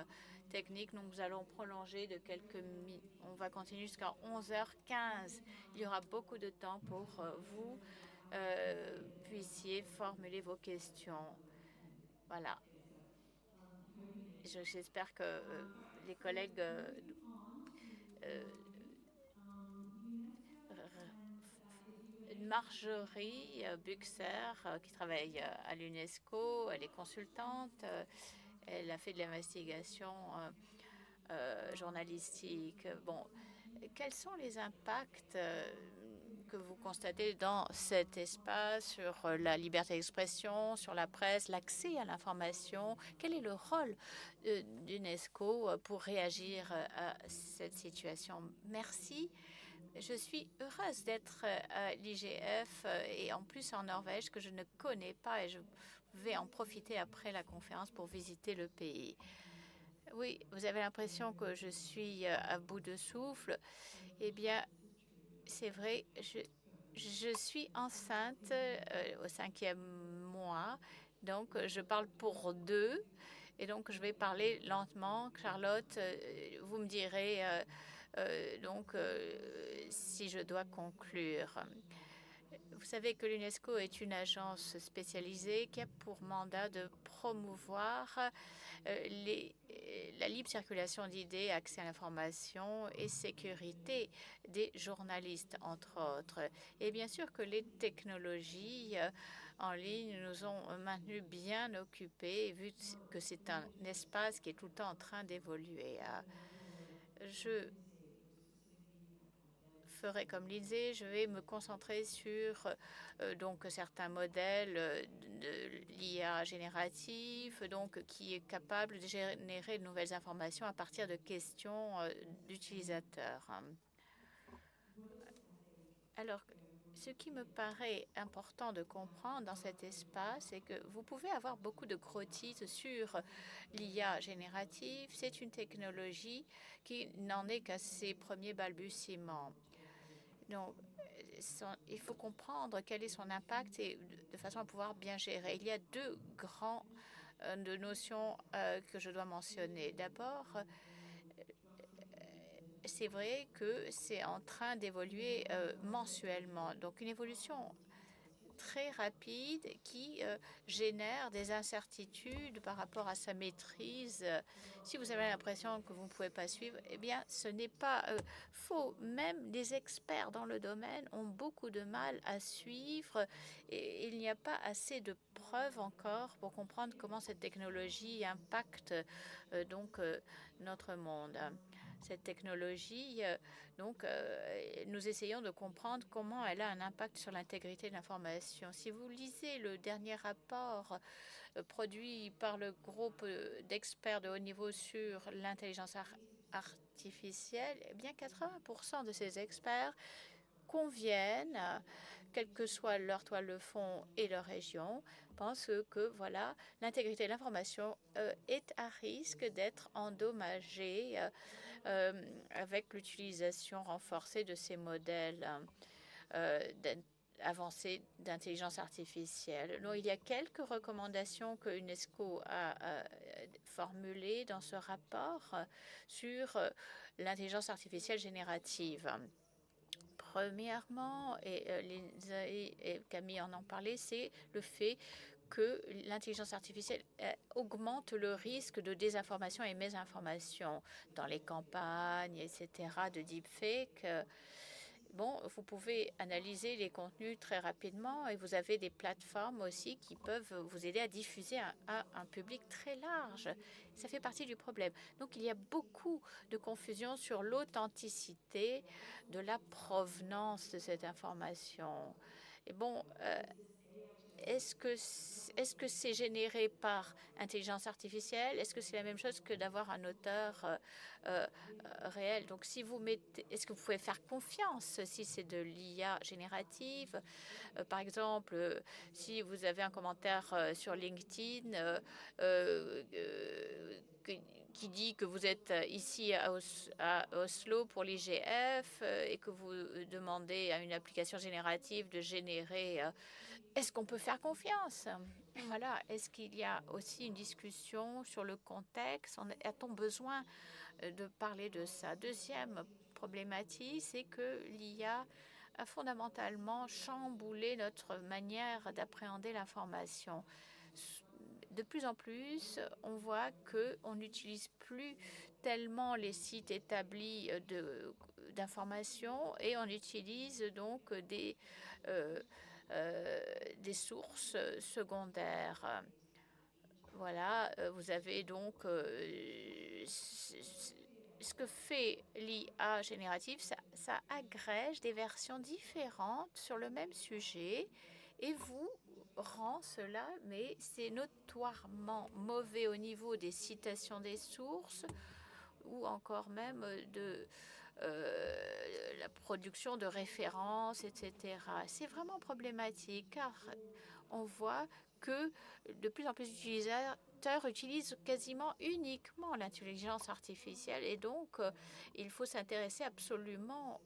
techniques. Donc nous allons prolonger de quelques minutes. On va continuer jusqu'à 11h15. Il y aura beaucoup de temps pour vous puissiez formuler vos questions. Voilà. J'espère que les collègues Marjorie Buxer, qui travaille à l'UNESCO, elle est consultante, elle a fait de l'investigation journalistique. Bon, quels sont les impacts que vous constatez dans cet espace sur la liberté d'expression, sur la presse, l'accès à l'information? Quel est le rôle d'UNESCO pour réagir à cette situation? Merci. Je suis heureuse d'être à l'IGF et en plus en Norvège que je ne connais pas et je vais en profiter après la conférence pour visiter le pays. Oui, vous avez l'impression que je suis à bout de souffle. Eh bien, c'est vrai, je suis enceinte au 5e mois, donc je parle pour deux. Et donc, je vais parler lentement. Charlotte, vous me direz si je dois conclure. Vous savez que l'UNESCO est une agence spécialisée qui a pour mandat de promouvoir la libre circulation d'idées, accès à l'information et sécurité des journalistes, entre autres. Et bien sûr que les technologies en ligne nous ont maintenus bien occupés, vu que c'est un espace qui est tout le temps en train d'évoluer. Je ferai comme Lindsay, je vais me concentrer sur donc certains modèles de l'IA générative, donc qui est capable de générer de nouvelles informations à partir de questions d'utilisateurs. Alors, ce qui me paraît important de comprendre dans cet espace, c'est que vous pouvez avoir beaucoup de gros titres sur l'IA générative. C'est une technologie qui n'en est qu'à ses premiers balbutiements. Donc, il faut comprendre quel est son impact et de façon à pouvoir bien gérer. Il y a deux grands de notions que je dois mentionner. D'abord, c'est vrai que c'est en train d'évoluer mensuellement. Donc, une évolution très rapide qui génère des incertitudes par rapport à sa maîtrise. Si vous avez l'impression que vous ne pouvez pas suivre, eh bien, ce n'est pas faux. Même les experts dans le domaine ont beaucoup de mal à suivre et il n'y a pas assez de preuves encore pour comprendre comment cette technologie impacte notre monde. Cette technologie, nous essayons de comprendre comment elle a un impact sur l'intégrité de l'information. Si vous lisez le dernier rapport produit par le groupe d'experts de haut niveau sur l'intelligence artificielle, eh bien 80% de ces experts conviennent, quelle que soit leur toile de fond et leur région, pensent que voilà, l'intégrité de l'information est à risque d'être endommagée avec l'utilisation renforcée de ces modèles avancés d'intelligence artificielle. Donc, il y a quelques recommandations que l'UNESCO a formulées dans ce rapport sur l'intelligence artificielle générative. Premièrement, et Lindsay et Camille en ont parlé, c'est le fait que l'intelligence artificielle augmente le risque de désinformation et mésinformation dans les campagnes, etc., de deepfake. Bon, vous pouvez analyser les contenus très rapidement et vous avez des plateformes aussi qui peuvent vous aider à diffuser à un public très large. Ça fait partie du problème. Donc, il y a beaucoup de confusion sur l'authenticité de la provenance de cette information. Et bon, est-ce que c'est généré par intelligence artificielle? Est-ce que c'est la même chose que d'avoir un auteur réel? Donc, si vous mettez, est-ce que vous pouvez faire confiance si c'est de l'IA générative? Par exemple, si vous avez un commentaire sur LinkedIn qui dit que vous êtes ici à Oslo pour l'IGF et que vous demandez à une application générative de générer, est-ce qu'on peut faire confiance? Voilà. Est-ce qu'il y a aussi une discussion sur le contexte? A-t-on besoin de parler de ça? Deuxième problématique, c'est que l'IA a fondamentalement chamboulé notre manière d'appréhender l'information. De plus en plus, on voit qu'on n'utilise plus tellement les sites établis d'information et on utilise donc des sources secondaires. Voilà, vous avez donc ce que fait l'IA générative, ça agrège des versions différentes sur le même sujet et vous rend cela, mais c'est notoirement mauvais au niveau des citations des sources ou encore même de la production de références, etc. C'est vraiment problématique car on voit que de plus en plus d'utilisateurs utilisent quasiment uniquement l'intelligence artificielle et donc il faut s'intéresser absolument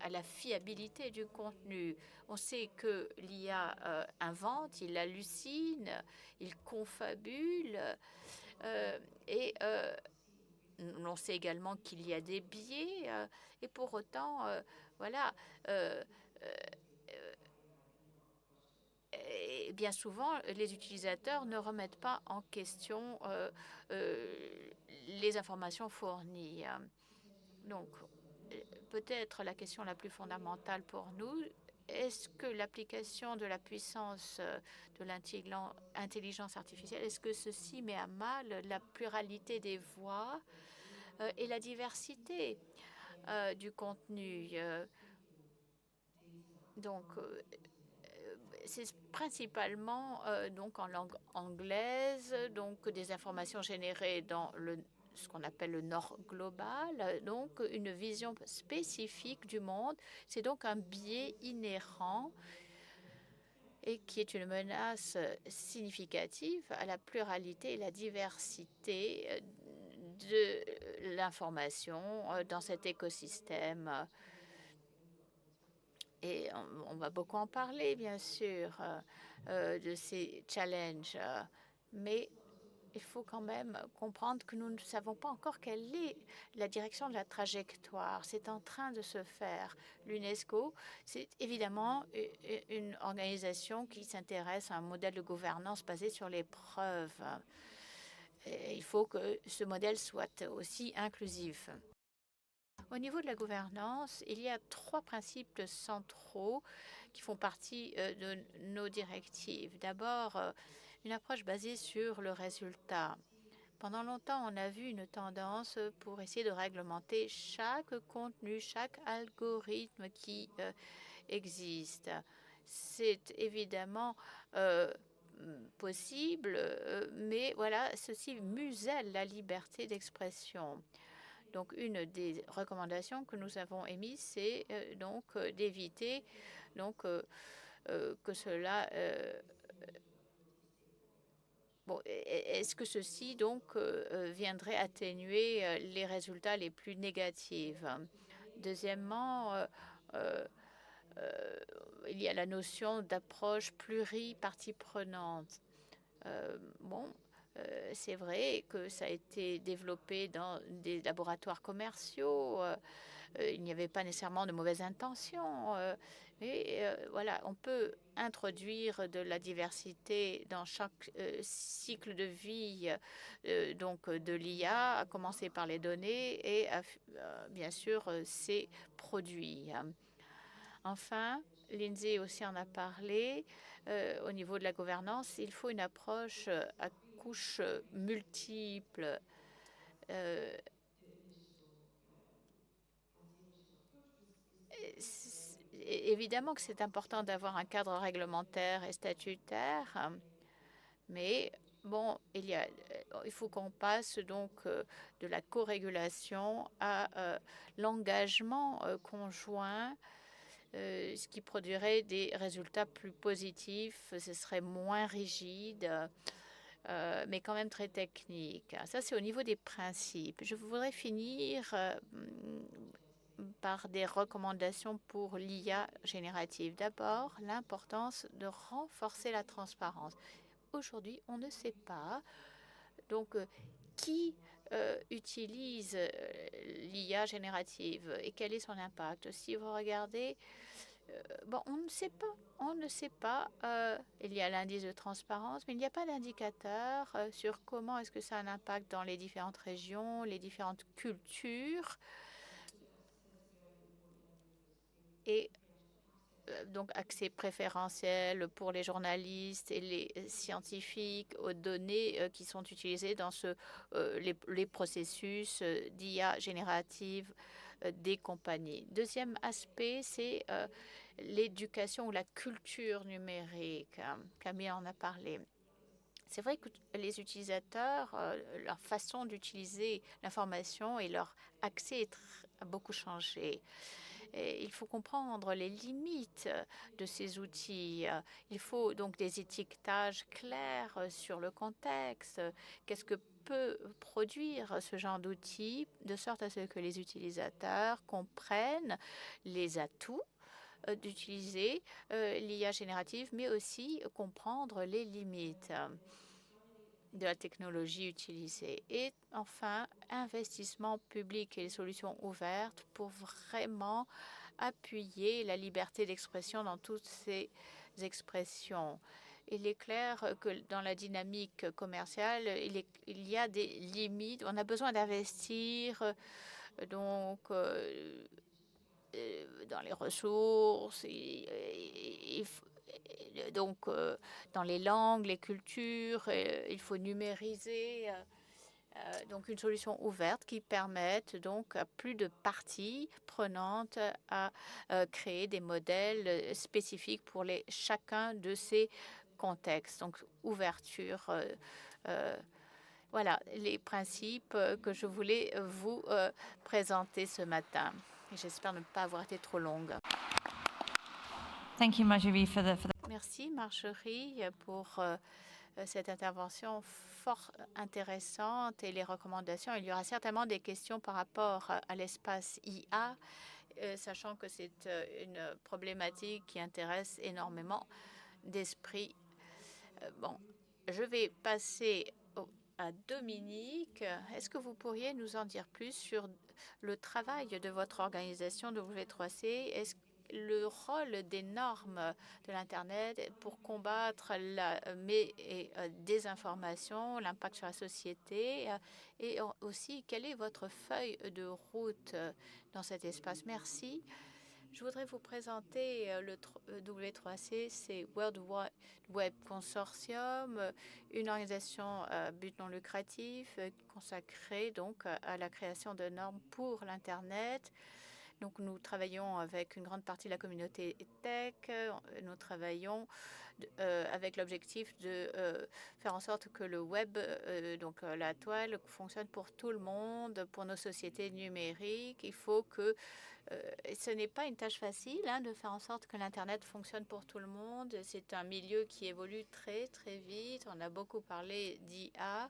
à la fiabilité du contenu. On sait que l'IA invente, il hallucine, il confabule et on sait également qu'il y a des biais et pour autant, voilà, et bien souvent, les utilisateurs ne remettent pas en question les informations fournies. Donc, peut-être la question la plus fondamentale pour nous, est-ce que l'application de la puissance de l'intelligence artificielle, est-ce que ceci met à mal la pluralité des voix et la diversité du contenu? Donc, c'est principalement donc en langue anglaise, donc des informations générées dans ce qu'on appelle le Nord global, donc une vision spécifique du monde. C'est donc un biais inhérent et qui est une menace significative à la pluralité et la diversité de l'information dans cet écosystème. Et on va beaucoup en parler, bien sûr, de ces challenges. Mais il faut quand même comprendre que nous ne savons pas encore quelle est la direction de la trajectoire. C'est en train de se faire. L'UNESCO, c'est évidemment une organisation qui s'intéresse à un modèle de gouvernance basé sur les preuves. Et il faut que ce modèle soit aussi inclusif. Au niveau de la gouvernance, il y a 3 principes centraux qui font partie de nos directives. D'abord, une approche basée sur le résultat. Pendant longtemps, on a vu une tendance pour essayer de réglementer chaque contenu, chaque algorithme qui existe. C'est évidemment possible, mais voilà, ceci muselle la liberté d'expression. Donc, une des recommandations que nous avons émises, c'est d'éviter que cela. Est-ce que ceci viendrait atténuer les résultats les plus négatifs? Deuxièmement, il y a la notion d'approche pluri-partie prenante. C'est vrai que ça a été développé dans des laboratoires commerciaux. Il n'y avait pas nécessairement de mauvaises intentions. Mais voilà, on peut introduire de la diversité dans chaque cycle de vie de l'IA, à commencer par les données et bien sûr ses produits. Enfin, Lindsay aussi en a parlé, au niveau de la gouvernance, il faut une approche à couches multiples. Évidemment que c'est important d'avoir un cadre réglementaire et statutaire, mais bon, il faut qu'on passe de la co-régulation à l'engagement conjoint, ce qui produirait des résultats plus positifs. Ce serait moins rigide, mais quand même très technique. Ça, c'est au niveau des principes. Je voudrais finir par des recommandations pour l'IA générative. D'abord, l'importance de renforcer la transparence. Aujourd'hui, on ne sait pas qui utilise l'IA générative et quel est son impact. Si vous regardez, on ne sait pas. On ne sait pas. Il y a l'indice de transparence, mais il n'y a pas d'indicateur sur comment est-ce que ça a un impact dans les différentes régions, les différentes cultures. Et donc accès préférentiel pour les journalistes et les scientifiques aux données qui sont utilisées dans les processus d'IA générative des compagnies. Deuxième aspect, c'est l'éducation ou la culture numérique. Camille en a parlé. C'est vrai que les utilisateurs, leur façon d'utiliser l'information et leur accès a beaucoup changé. Et il faut comprendre les limites de ces outils. Il faut donc des étiquetages clairs sur le contexte. Qu'est-ce que peut produire ce genre d'outils, de sorte à ce que les utilisateurs comprennent les atouts d'utiliser l'IA générative, mais aussi comprendre les limites de la technologie utilisée. Et enfin, investissement public et les solutions ouvertes pour vraiment appuyer la liberté d'expression dans toutes ces expressions. Il est clair que dans la dynamique commerciale, il y a des limites. On a besoin d'investir dans les ressources, dans les langues, les cultures. Il faut numériser. Donc une solution ouverte qui permette donc à plus de parties prenantes à créer des modèles spécifiques pour chacun de ces contextes. Donc ouverture. Voilà les principes que je voulais vous présenter ce matin. J'espère ne pas avoir été trop longue. Thank you, Marjorie, Merci Marjorie pour cette intervention fort intéressante et les recommandations. Il y aura certainement des questions par rapport à l'espace IA, sachant que c'est une problématique qui intéresse énormément d'esprits. Je vais passer à Dominique. Est-ce que vous pourriez nous en dire plus sur le travail de votre organisation W3C? Est-ce le rôle des normes de l'Internet pour combattre la désinformation, l'impact sur la société et aussi quelle est votre feuille de route dans cet espace? Merci. Je voudrais vous présenter le W3C, c'est World Web Consortium, une organisation à but non lucratif consacrée donc à la création de normes pour l'Internet. Donc nous travaillons avec une grande partie de la communauté tech. Nous travaillons avec l'objectif de faire en sorte que le web, donc la toile, fonctionne pour tout le monde, pour nos sociétés numériques. Il faut que ce n'est pas une tâche facile de faire en sorte que l'Internet fonctionne pour tout le monde. C'est un milieu qui évolue très, très vite. On a beaucoup parlé d'IA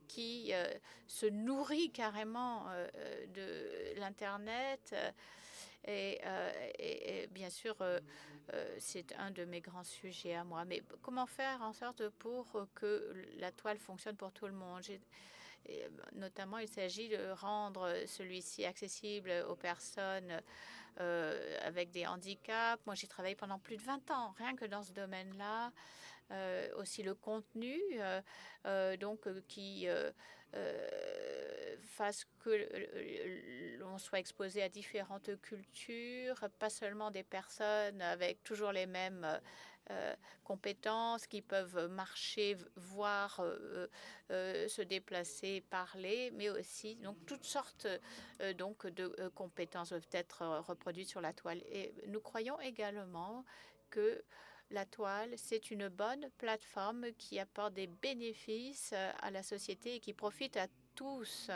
qui se nourrit carrément de l'Internet. Et bien sûr, c'est un de mes grands sujets à moi. Mais comment faire en sorte pour que la toile fonctionne pour tout le monde? Et notamment, il s'agit de rendre celui-ci accessible aux personnes avec des handicaps. Moi, j'ai travaillé pendant plus de 20 ans, rien que dans ce domaine-là. Aussi le contenu, qui fasse que l'on soit exposé à différentes cultures, pas seulement des personnes avec toujours les mêmes compétences qui peuvent marcher, voir, se déplacer, parler, mais aussi donc toutes sortes de compétences doivent être reproduites sur la toile. Et nous croyons également que la toile, c'est une bonne plateforme qui apporte des bénéfices à la société et qui profite à tous.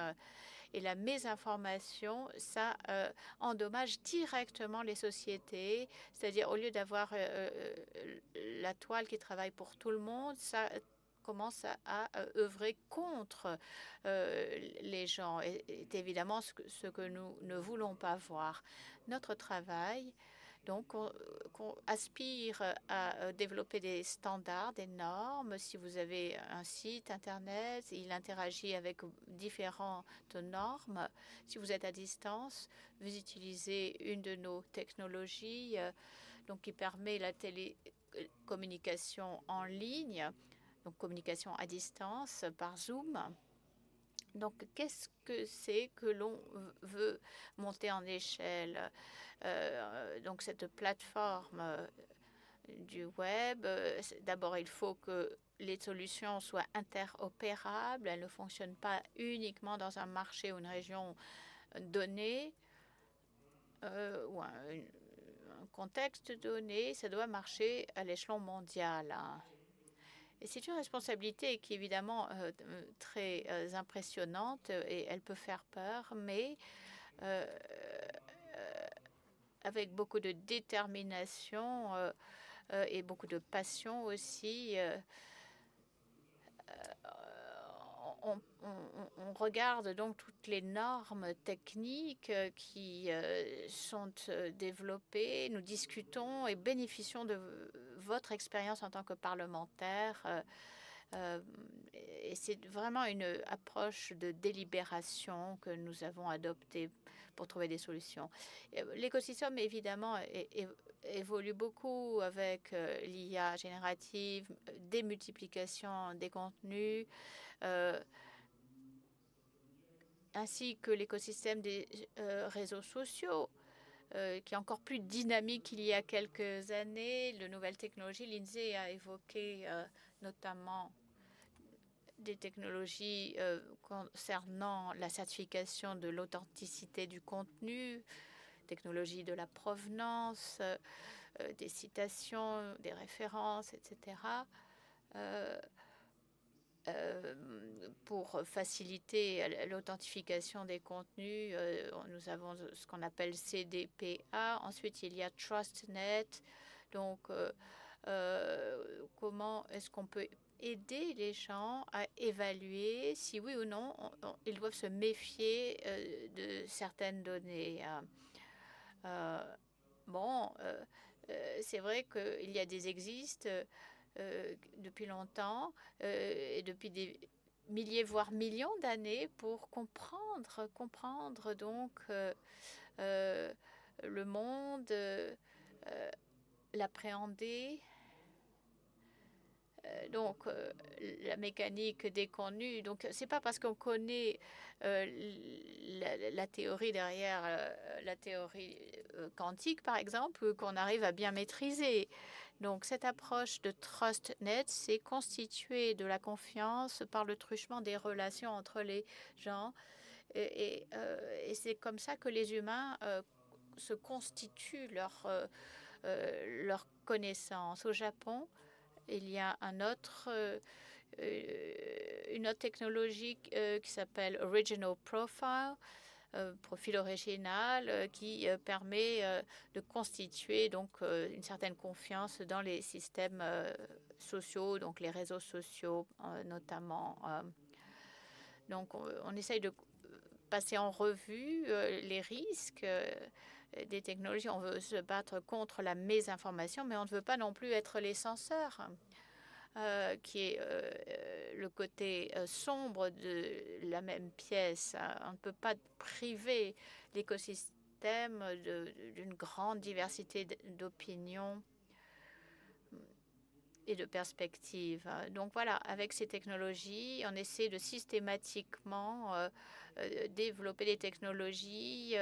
Et la mésinformation, ça endommage directement les sociétés. C'est-à-dire, au lieu d'avoir la toile qui travaille pour tout le monde, ça commence à œuvrer contre les gens. Et c'est évidemment ce que nous ne voulons pas voir. Notre travail, donc, on aspire à développer des standards, des normes. Si vous avez un site Internet, il interagit avec différentes normes. Si vous êtes à distance, vous utilisez une de nos technologies donc qui permet la télécommunication en ligne, donc communication à distance par Zoom. Donc, qu'est-ce que c'est que l'on veut monter en échelle? Donc, cette plateforme du web, d'abord, il faut que les solutions soient interopérables. Elles ne fonctionnent pas uniquement dans un marché ou une région donnée ou un contexte donné. Ça doit marcher à l'échelon mondial. Et c'est une responsabilité qui est évidemment très impressionnante et elle peut faire peur, mais avec beaucoup de détermination et beaucoup de passion aussi, on regarde donc toutes les normes techniques qui sont développées. Nous discutons et bénéficions de votre expérience en tant que parlementaire. Et c'est vraiment une approche de délibération que nous avons adoptée pour trouver des solutions. L'écosystème, évidemment, évolue beaucoup avec l'IA générative, démultiplication des contenus, ainsi que l'écosystème des réseaux sociaux, qui est encore plus dynamique qu'il y a quelques années. De nouvelles technologies, l'INSEE a évoqué notamment des technologies concernant la certification de l'authenticité du contenu, technologie de la provenance, des citations, des références, etc. Pour faciliter l'authentification des contenus, nous avons ce qu'on appelle CDPA. Ensuite, il y a TrustNet. Donc, comment est-ce qu'on peut aider les gens à évaluer si oui ou non ils doivent se méfier de certaines données? C'est vrai qu'il y a des existent depuis longtemps et depuis des milliers, voire millions d'années pour comprendre donc le monde, l'appréhender. Donc, la mécanique des contenus. Donc, c'est pas parce qu'on connaît la théorie derrière la théorie quantique, par exemple, qu'on arrive à bien maîtriser. Donc, cette approche de TrustNet, c'est constituer de la confiance par le truchement des relations entre les gens. Et c'est comme ça que les humains se constituent leur connaissance. Au Japon, il y a une autre technologie qui s'appelle Original Profile, profil original, qui permet de constituer donc une certaine confiance dans les systèmes sociaux, donc les réseaux sociaux notamment. Donc on essaye de passer en revue les risques des technologies. On veut se battre contre la mésinformation, mais on ne veut pas non plus être les censeurs, qui est le côté sombre de la même pièce. On ne peut pas priver l'écosystème d'une grande diversité d'opinions et de perspectives. Donc voilà, avec ces technologies, on essaie de systématiquement développer des technologies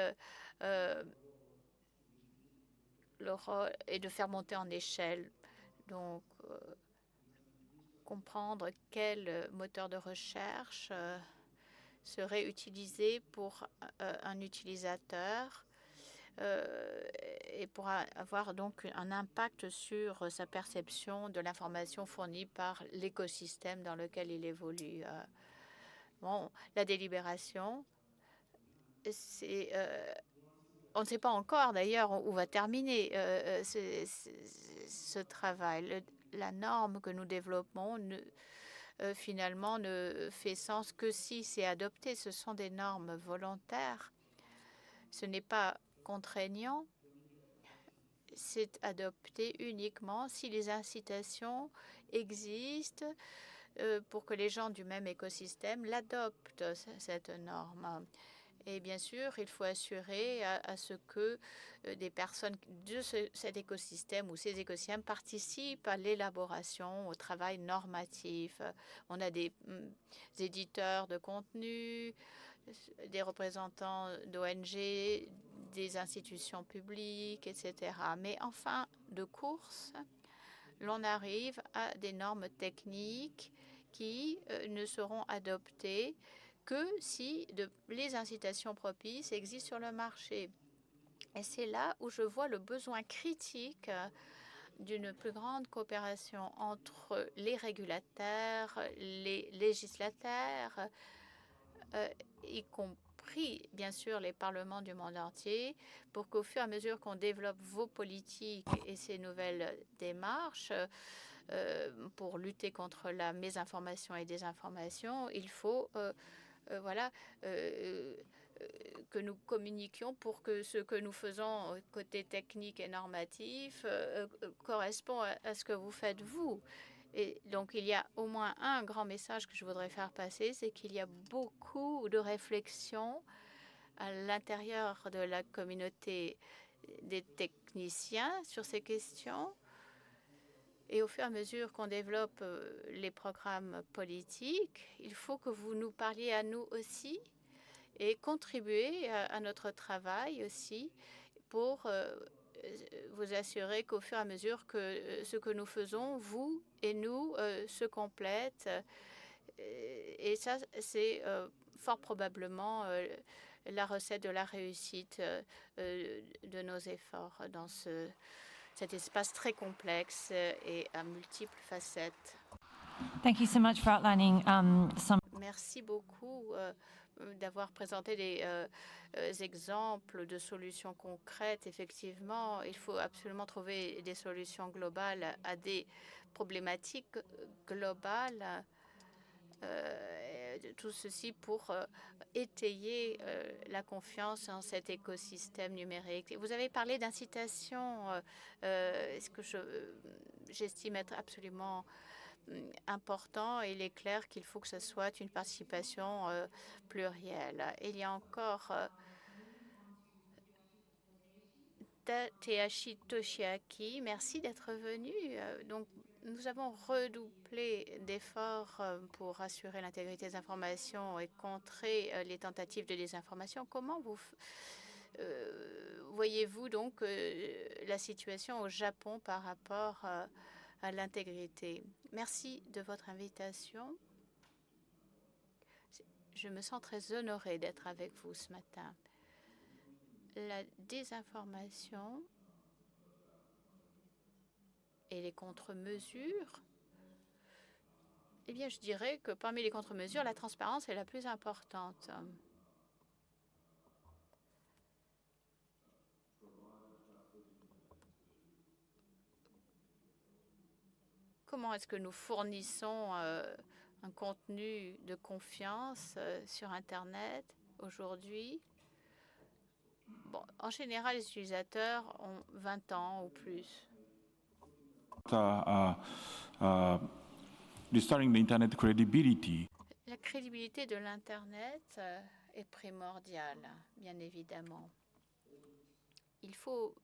et de faire monter en échelle. Donc, comprendre quel moteur de recherche serait utilisé pour un utilisateur et pour avoir donc un impact sur sa perception de l'information fournie par l'écosystème dans lequel il évolue. Bon, la délibération, c'est on ne sait pas encore d'ailleurs où va terminer ce travail. La norme que nous développons finalement ne fait sens que si c'est adopté. Ce sont des normes volontaires. Ce n'est pas contraignant. C'est adopté uniquement si les incitations existent pour que les gens du même écosystème l'adoptent, cette norme. Et bien sûr, il faut assurer à ce que des personnes de cet écosystème ou ces écosystèmes participent à l'élaboration, au travail normatif. On a des éditeurs de contenu, des représentants d'ONG, des institutions publiques, etc. Mais en fin de course, l'on arrive à des normes techniques qui ne seront adoptées que si les incitations propices existent sur le marché. Et c'est là où je vois le besoin critique d'une plus grande coopération entre les régulateurs, les législateurs, y compris bien sûr les parlements du monde entier, pour qu'au fur et à mesure qu'on développe vos politiques et ces nouvelles démarches pour lutter contre la mésinformation et désinformation, il faut que nous communiquions pour que ce que nous faisons côté technique et normatif correspond à ce que vous faites vous. Et donc, il y a au moins un grand message que je voudrais faire passer, c'est qu'il y a beaucoup de réflexions à l'intérieur de la communauté des techniciens sur ces questions. Et au fur et à mesure qu'on développe les programmes politiques, il faut que vous nous parliez à nous aussi et contribuer à notre travail aussi pour vous assurer qu'au fur et à mesure que ce que nous faisons, vous et nous, se complètent. Et ça, c'est fort probablement la recette de la réussite de nos efforts dans cet espace très complexe et à multiples facettes. Thank you so much for outlining some. Merci beaucoup d'avoir présenté des exemples de solutions concrètes. Effectivement, il faut absolument trouver des solutions globales à des problématiques globales. Tout ceci pour étayer la confiance en cet écosystème numérique. Vous avez parlé d'incitation, ce que j'estime être absolument important. Il est clair qu'il faut que ce soit une participation plurielle. Il y a encore Takeshi Toshiaki, merci d'être venu. Donc, nous avons redoublé d'efforts pour assurer l'intégrité des informations et contrer les tentatives de désinformation. Comment voyez-vous donc la situation au Japon par rapport à l'intégrité? Merci de votre invitation. Je me sens très honorée d'être avec vous ce matin. la désinformation et les contre-mesures, eh bien, je dirais que parmi les contre-mesures, la transparence est la plus importante. Comment est-ce que nous fournissons un contenu de confiance sur Internet aujourd'hui? Bon, en général, les utilisateurs ont 20 ans ou plus. Restoring the internet credibility. La crédibilité de l'Internet est primordiale, bien évidemment. Il faut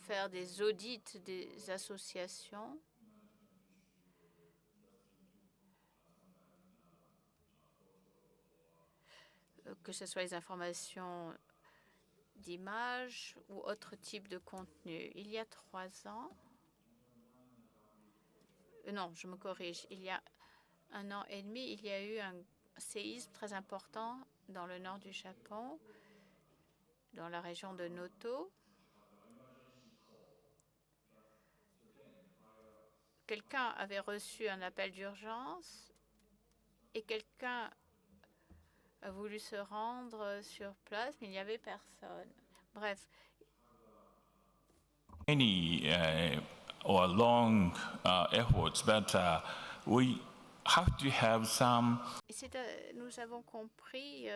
faire des audits des associations que ce soit les informations d'images ou autre type de contenu. Il y a 3 ans, non, je me corrige, il y a 1 an et demi, il y a eu un séisme très important dans le nord du Japon, dans la région de Noto. Quelqu'un avait reçu un appel d'urgence et quelqu'un a voulu se rendre sur place, mais il n'y avait personne. Bref, Many or long efforts, but we have to have some. nous avons compris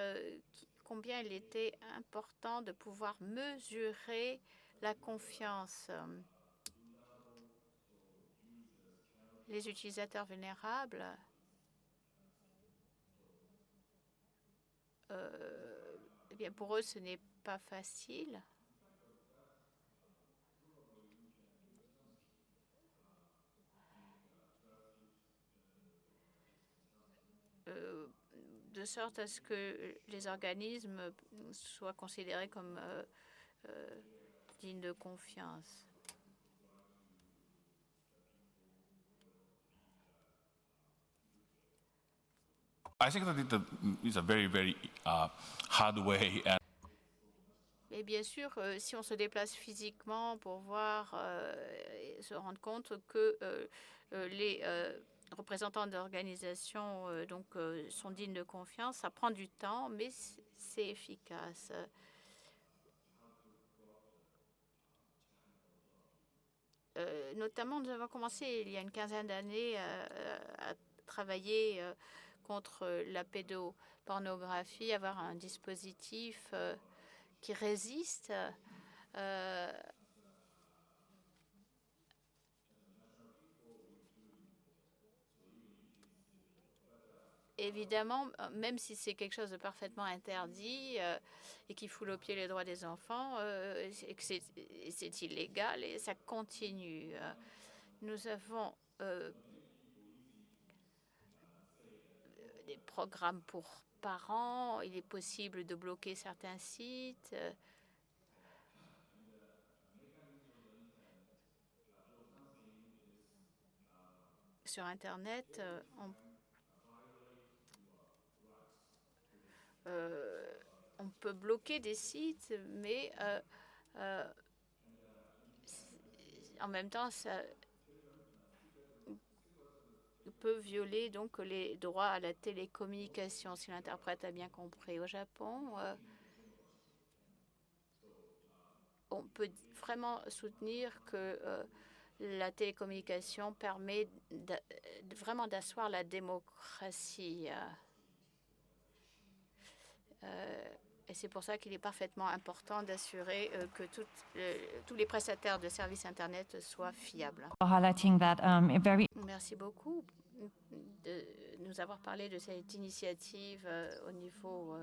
combien il était important de pouvoir mesurer la confiance. Les utilisateurs vulnérables eh bien pour eux, ce n'est pas facile. De sorte à ce que les organismes soient considérés comme dignes de confiance. I think that it's a very, very hard way. Et bien sûr, si on se déplace physiquement pour voir, se rendre compte que les représentants d'organisations sont dignes de confiance, ça prend du temps, mais c'est efficace. Notamment, nous avons commencé il y a une quinzaine d'années à travailler contre la pédopornographie, avoir un dispositif qui résiste évidemment, même si c'est quelque chose de parfaitement interdit et qui foule aux pieds les droits des enfants, et que c'est illégal et ça continue. Nous avons des programmes pour parents. Il est possible de bloquer certains sites. Sur Internet, on peut bloquer des sites, mais en même temps, ça peut violer donc les droits à la télécommunication, si l'interprète a bien compris. Au Japon, on peut vraiment soutenir que la télécommunication permet vraiment d'asseoir la démocratie. Et c'est pour ça qu'il est parfaitement important d'assurer que tous les prestataires de services Internet soient fiables. Highlighting that Merci beaucoup de nous avoir parlé de cette initiative au niveau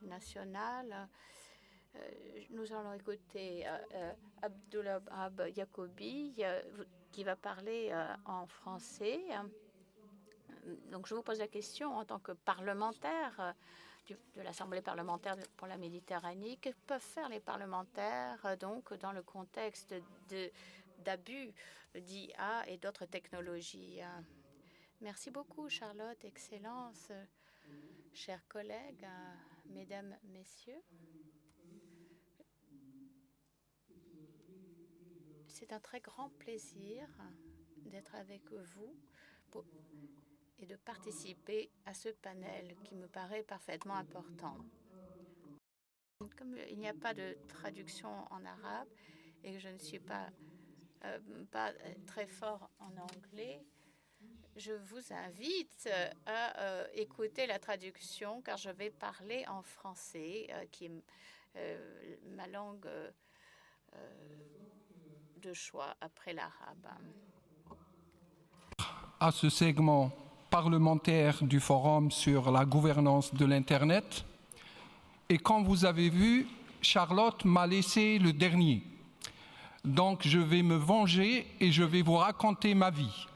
national. Nous allons écouter Abdulwahab Yacoubi qui va parler en français. Donc, je vous pose la question en tant que parlementaire de l'Assemblée parlementaire pour la Méditerranée. Que peuvent faire les parlementaires donc dans le contexte d'abus d'IA et d'autres technologies? Merci beaucoup, Charlotte, Excellence, chers collègues, mesdames, messieurs. C'est un très grand plaisir d'être avec vous et de participer à ce panel qui me paraît parfaitement important. Comme il n'y a pas de traduction en arabe et que je ne suis pas très fort en anglais, je vous invite à écouter la traduction car je vais parler en français, qui est ma langue de choix après l'arabe. À ce segment parlementaire du Forum sur la gouvernance de l'Internet. Et comme vous avez vu, Charlotte m'a laissé le dernier. Donc je vais me venger et je vais vous raconter ma vie.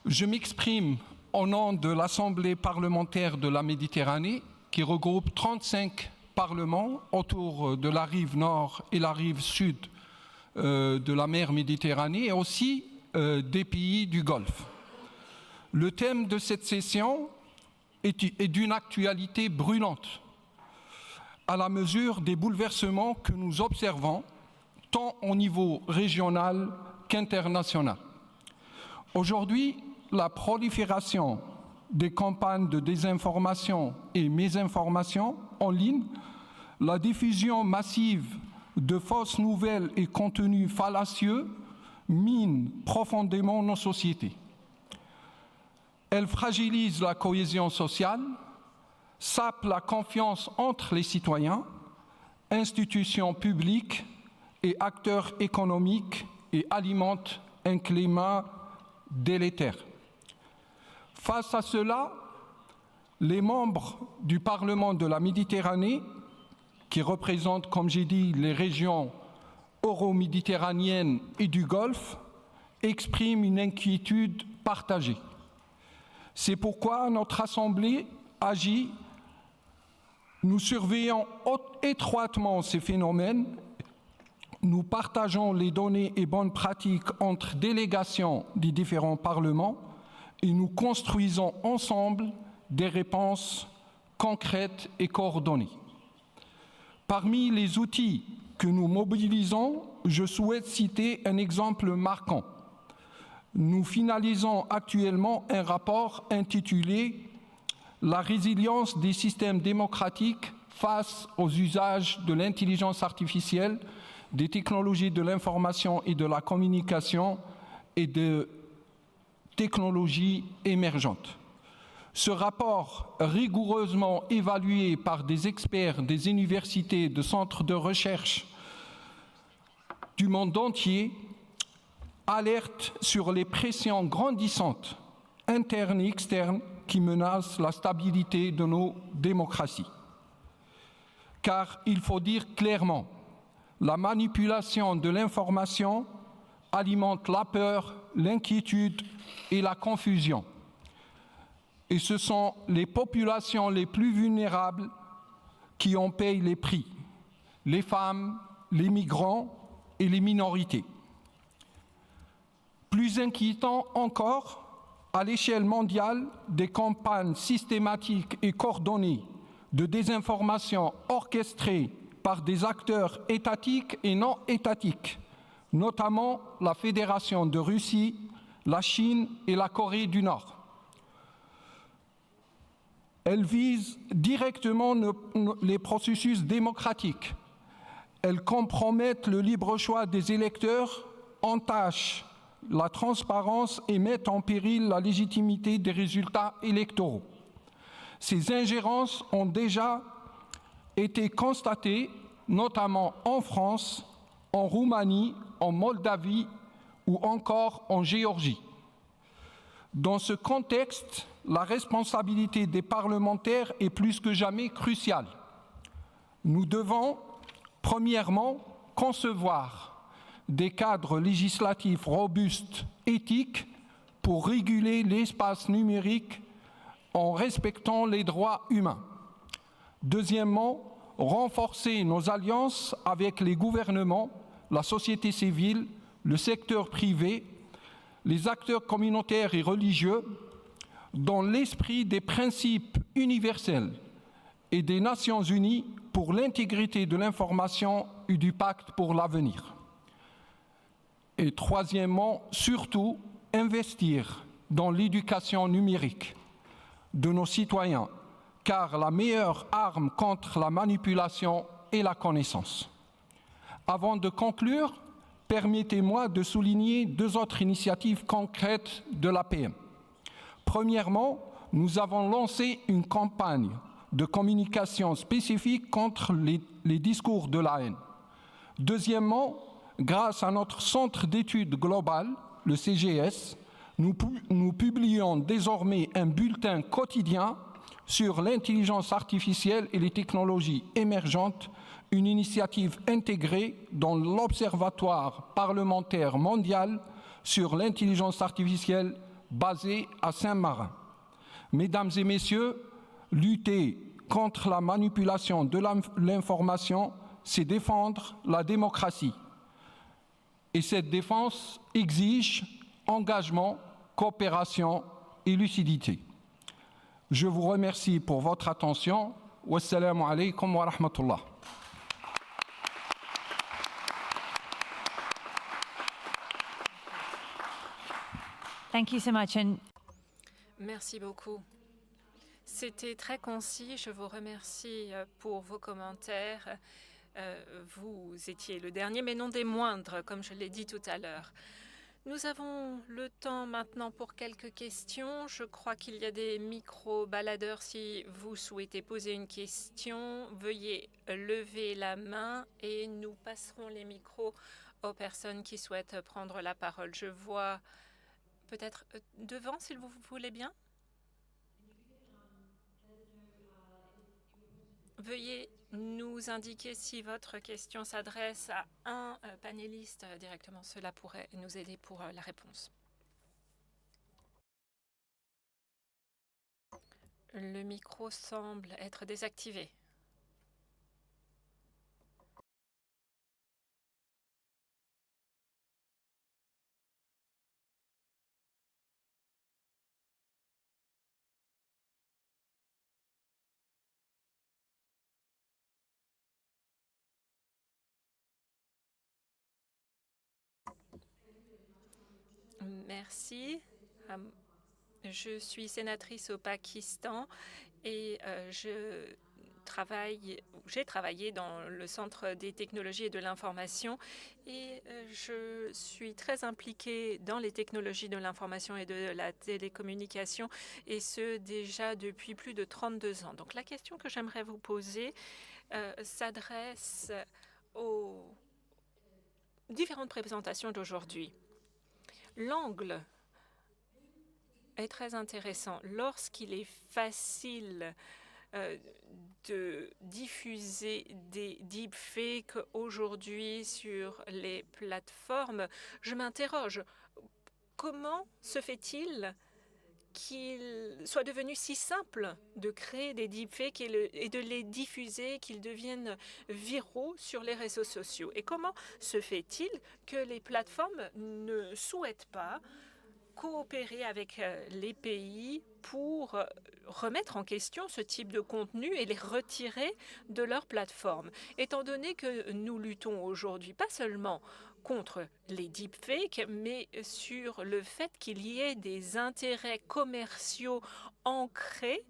Je m'exprime au nom de l'Assemblée parlementaire de la Méditerranée, qui regroupe 35 parlements autour de la rive nord et la rive sud de la mer Méditerranée, et aussi des pays du Golfe. Le thème de cette session est d'une actualité brûlante, à la mesure des bouleversements que nous observons, tant au niveau régional qu'international. Aujourd'hui, la prolifération des campagnes de désinformation et mésinformation en ligne, la diffusion massive de fausses nouvelles et contenus fallacieux mine profondément nos sociétés. Elle fragilise la cohésion sociale, sape la confiance entre les citoyens, institutions publiques et acteurs économiques et alimente un climat délétère. Face à cela, les membres du Parlement de la Méditerranée, qui représentent, comme j'ai dit, les régions euro-méditerranéennes et du Golfe, expriment une inquiétude partagée. C'est pourquoi notre Assemblée agit. Nous surveillons étroitement ces phénomènes. Nous partageons les données et bonnes pratiques entre délégations des différents parlements et nous construisons ensemble des réponses concrètes et coordonnées. Parmi les outils que nous mobilisons, je souhaite citer un exemple marquant. Nous finalisons actuellement un rapport intitulé « La résilience des systèmes démocratiques face aux usages de l'intelligence artificielle, des technologies de l'information et de la communication et de technologies émergentes ». Ce rapport, rigoureusement évalué par des experts des universités, de centres de recherche du monde entier, alerte sur les pressions grandissantes, internes et externes, qui menacent la stabilité de nos démocraties. Car il faut dire clairement, la manipulation de l'information alimente la peur, l'inquiétude et la confusion. Et ce sont les populations les plus vulnérables qui en payent les prix, les femmes, les migrants et les minorités. Plus inquiétant encore, à l'échelle mondiale, des campagnes systématiques et coordonnées de désinformation orchestrées par des acteurs étatiques et non étatiques, notamment la Fédération de Russie, la Chine et la Corée du Nord. Elles visent directement les processus démocratiques. Elles compromettent le libre choix des électeurs, entachent la transparence et mettent en péril la légitimité des résultats électoraux. Ces ingérences ont déjà été constatées, notamment en France, en Roumanie, en Moldavie ou encore en Géorgie. Dans ce contexte, la responsabilité des parlementaires est plus que jamais cruciale. Nous devons, premièrement, concevoir des cadres législatifs robustes, éthiques, pour réguler l'espace numérique en respectant les droits humains. Deuxièmement, renforcer nos alliances avec les gouvernements, la société civile, le secteur privé, les acteurs communautaires et religieux, dans l'esprit des principes universels et des Nations Unies pour l'intégrité de l'information et du pacte pour l'avenir. Et troisièmement, surtout, investir dans l'éducation numérique de nos citoyens, car la meilleure arme contre la manipulation est la connaissance. Avant de conclure, permettez-moi de souligner 2 autres initiatives concrètes de l'APM. Premièrement, nous avons lancé une campagne de communication spécifique contre les discours de la haine. Deuxièmement, grâce à notre centre d'études globales, le CGS, nous publions désormais un bulletin quotidien sur l'intelligence artificielle et les technologies émergentes, une initiative intégrée dans l'Observatoire parlementaire mondial sur l'intelligence artificielle basé à Saint-Marin. Mesdames et messieurs, lutter contre la manipulation de l'information, c'est défendre la démocratie. Et cette défense exige engagement, coopération et lucidité. Je vous remercie pour votre attention. Wassalamu alaikum wa rahmatullah. Thank you so much. And Merci beaucoup. C'était très concis. Je vous remercie pour vos commentaires. Vous étiez le dernier, mais non des moindres, comme je l'ai dit tout à l'heure. Nous avons le temps maintenant pour quelques questions. Je crois qu'il y a des micro-baladeurs. Si vous souhaitez poser une question, veuillez lever la main et nous passerons les micros aux personnes qui souhaitent prendre la parole. Je vois peut-être devant, s'il vous voulez bien. Veuillez nous indiquer si votre question s'adresse à un panéliste directement. Cela pourrait nous aider pour la réponse. Le micro semble être désactivé. Merci. Je suis sénatrice au Pakistan et j'ai travaillé dans le Centre des technologies et de l'information et je suis très impliquée dans les technologies de l'information et de la télécommunication et ce déjà depuis plus de 32 ans. Donc la question que j'aimerais vous poser s'adresse aux différentes présentations d'aujourd'hui. L'angle est très intéressant. Lorsqu'il est facile de diffuser des deepfakes aujourd'hui sur les plateformes, je m'interroge. Comment se fait-il qu'il soit devenu si simple de créer des deepfakes et de les diffuser, qu'ils deviennent viraux sur les réseaux sociaux? Et comment se fait-il que les plateformes ne souhaitent pas coopérer avec les pays pour remettre en question ce type de contenu et les retirer de leur plateforme? Étant donné que nous luttons aujourd'hui pas seulement contre les deepfakes, mais sur le fait qu'il y ait des intérêts commerciaux ancrés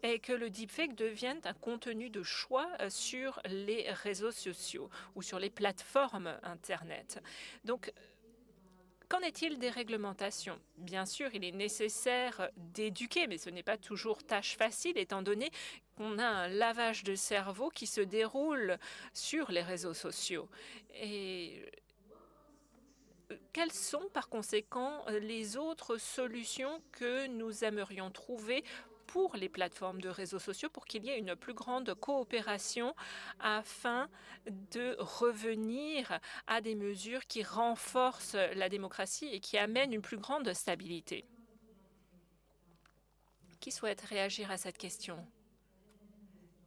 et que le deepfake devienne un contenu de choix sur les réseaux sociaux ou sur les plateformes Internet. Donc, qu'en est-il des réglementations? Bien sûr, il est nécessaire d'éduquer, mais ce n'est pas toujours tâche facile, étant donné qu'on a un lavage de cerveau qui se déroule sur les réseaux sociaux. Et quelles sont par conséquent les autres solutions que nous aimerions trouver pour les plateformes de réseaux sociaux pour qu'il y ait une plus grande coopération afin de revenir à des mesures qui renforcent la démocratie et qui amènent une plus grande stabilité? Qui souhaite réagir à cette question?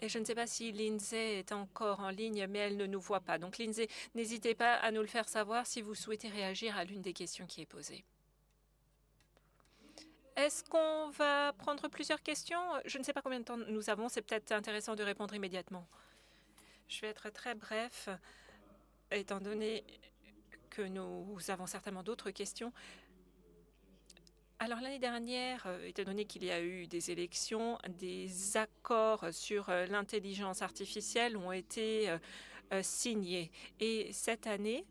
Et je ne sais pas si Lindsay est encore en ligne, mais elle ne nous voit pas. Donc Lindsay, n'hésitez pas à nous le faire savoir si vous souhaitez réagir à l'une des questions qui est posée. Est-ce qu'on va prendre plusieurs questions? Je ne sais pas combien de temps nous avons. C'est peut-être intéressant de répondre immédiatement. Je vais être très bref, étant donné que nous avons certainement d'autres questions. Alors l'année dernière, étant donné qu'il y a eu des élections, des accords sur l'intelligence artificielle ont été signés. Et cette année,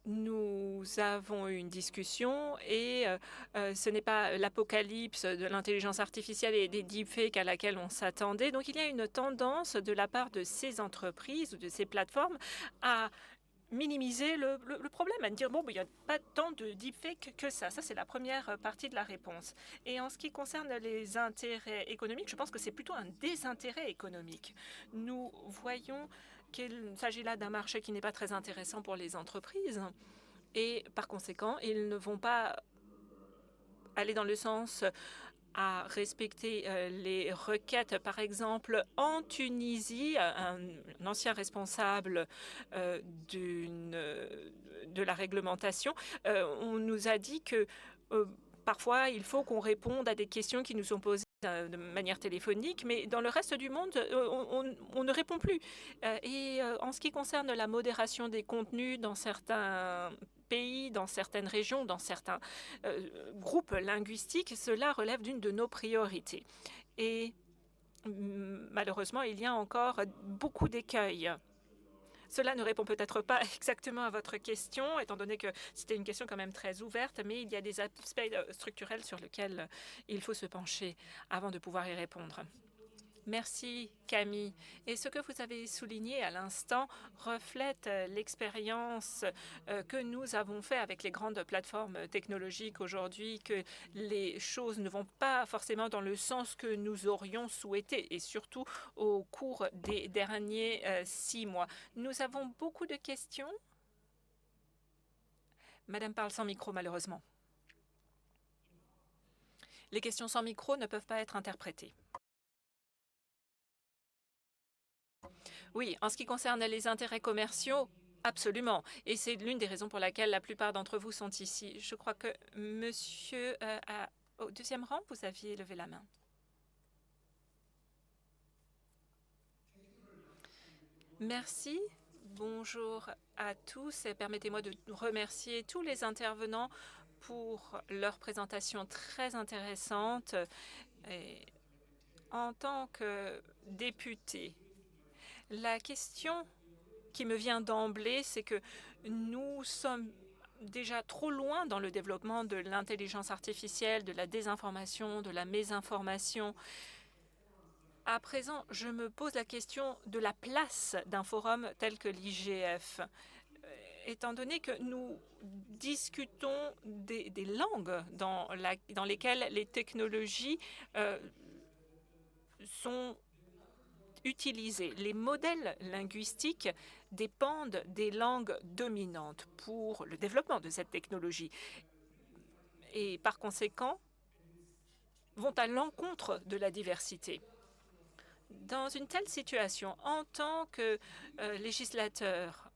nous avons eu une discussion et ce n'est pas l'apocalypse de l'intelligence artificielle et des deepfakes à laquelle on s'attendait. Donc il y a une tendance de la part de ces entreprises ou de ces plateformes à minimiser le problème, à dire bon, il n'y a pas tant de deepfakes que ça. Ça, c'est la première partie de la réponse. Et en ce qui concerne les intérêts économiques, je pense que c'est plutôt un désintérêt économique. Nous voyons qu'il s'agit là d'un marché qui n'est pas très intéressant pour les entreprises et par conséquent, ils ne vont pas aller dans le sens à respecter les requêtes. Par exemple, en Tunisie, un ancien responsable de la réglementation, on nous a dit que parfois, il faut qu'on réponde à des questions qui nous sont posées de manière téléphonique, mais dans le reste du monde, on ne répond plus. En ce qui concerne la modération des contenus dans certains pays, dans certaines régions, dans certains groupes linguistiques, cela relève d'une de nos priorités. Et malheureusement, il y a encore beaucoup d'écueils. Cela ne répond peut-être pas exactement à votre question, étant donné que c'était une question quand même très ouverte, mais il y a des aspects structurels sur lesquels il faut se pencher avant de pouvoir y répondre. Merci Camille. Et ce que vous avez souligné à l'instant reflète l'expérience que nous avons fait avec les grandes plateformes technologiques aujourd'hui, que les choses ne vont pas forcément dans le sens que nous aurions souhaité, et surtout au cours des derniers 6 mois. Nous avons beaucoup de questions. Madame parle sans micro, malheureusement. Les questions sans micro ne peuvent pas être interprétées. Oui, en ce qui concerne les intérêts commerciaux, absolument. Et c'est l'une des raisons pour laquelle la plupart d'entre vous sont ici. Je crois que monsieur, au deuxième rang, vous aviez levé la main. Merci. Bonjour à tous et permettez-moi de remercier tous les intervenants pour leur présentation très intéressante. Et en tant que député, la question qui me vient d'emblée, c'est que nous sommes déjà trop loin dans le développement de l'intelligence artificielle, de la désinformation, de la mésinformation. À présent, je me pose la question de la place d'un forum tel que l'IGF. Étant donné que nous discutons des langues dans lesquelles les technologies sont utilisées. Les modèles linguistiques dépendent des langues dominantes pour le développement de cette technologie et par conséquent vont à l'encontre de la diversité. Dans une telle situation, en tant que législateur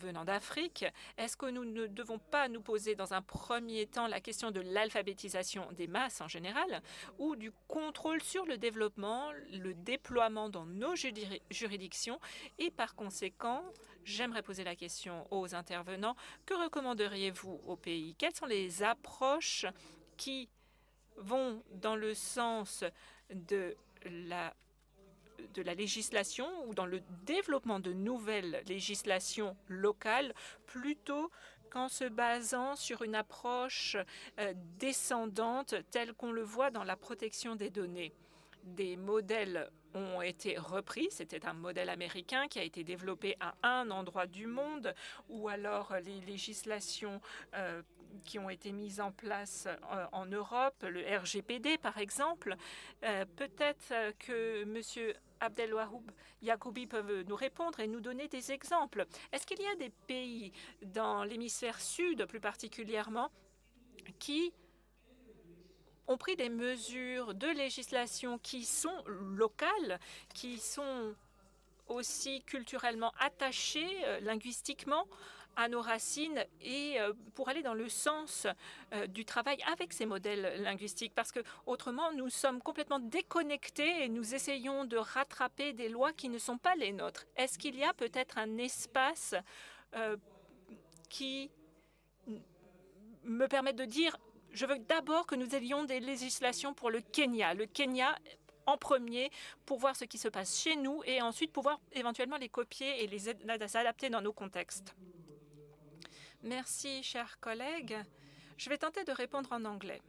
venant d'Afrique, est-ce que nous ne devons pas nous poser dans un premier temps la question de l'alphabétisation des masses en général ou du contrôle sur le développement, le déploiement dans nos juridictions et par conséquent, j'aimerais poser la question aux intervenants, que recommanderiez-vous au pays? Quelles sont les approches qui vont dans le sens de la législation ou dans le développement de nouvelles législations locales plutôt qu'en se basant sur une approche descendante telle qu'on le voit dans la protection des données. Des modèles ont été repris, c'était un modèle américain qui a été développé à un endroit du monde, ou alors les législations qui ont été mises en place en Europe, le RGPD par exemple. Peut-être que M. Abdelwahoub Yacoubi peuvent nous répondre et nous donner des exemples. Est-ce qu'il y a des pays dans l'hémisphère sud plus particulièrement qui ont pris des mesures de législation qui sont locales, qui sont aussi culturellement attachées, linguistiquement, à nos racines et pour aller dans le sens du travail avec ces modèles linguistiques. Parce que autrement, nous sommes complètement déconnectés et nous essayons de rattraper des lois qui ne sont pas les nôtres. Est-ce qu'il y a peut-être un espace qui me permette de dire je veux d'abord que nous ayons des législations pour le Kenya. Le Kenya en premier pour voir ce qui se passe chez nous et ensuite pouvoir éventuellement les copier et les adapter dans nos contextes. Merci, chers collègues. Je vais tenter de répondre en anglais.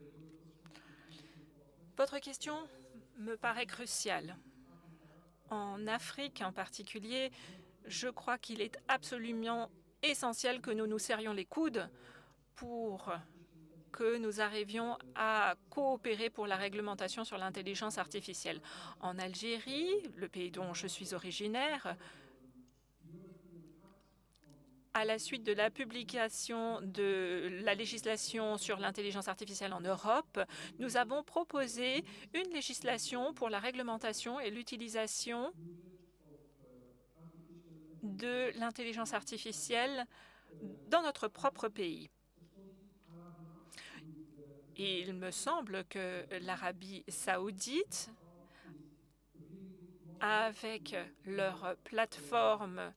Votre question me paraît cruciale. En Afrique en particulier, je crois qu'il est absolument essentiel que nous nous serrions les coudes pour que nous arrivions à coopérer pour la réglementation sur l'intelligence artificielle. En Algérie, le pays dont je suis originaire, à la suite de la publication de la législation sur l'intelligence artificielle en Europe, nous avons proposé une législation pour la réglementation et l'utilisation de l'intelligence artificielle dans notre propre pays. Et il me semble que l'Arabie saoudite, avec leur plateforme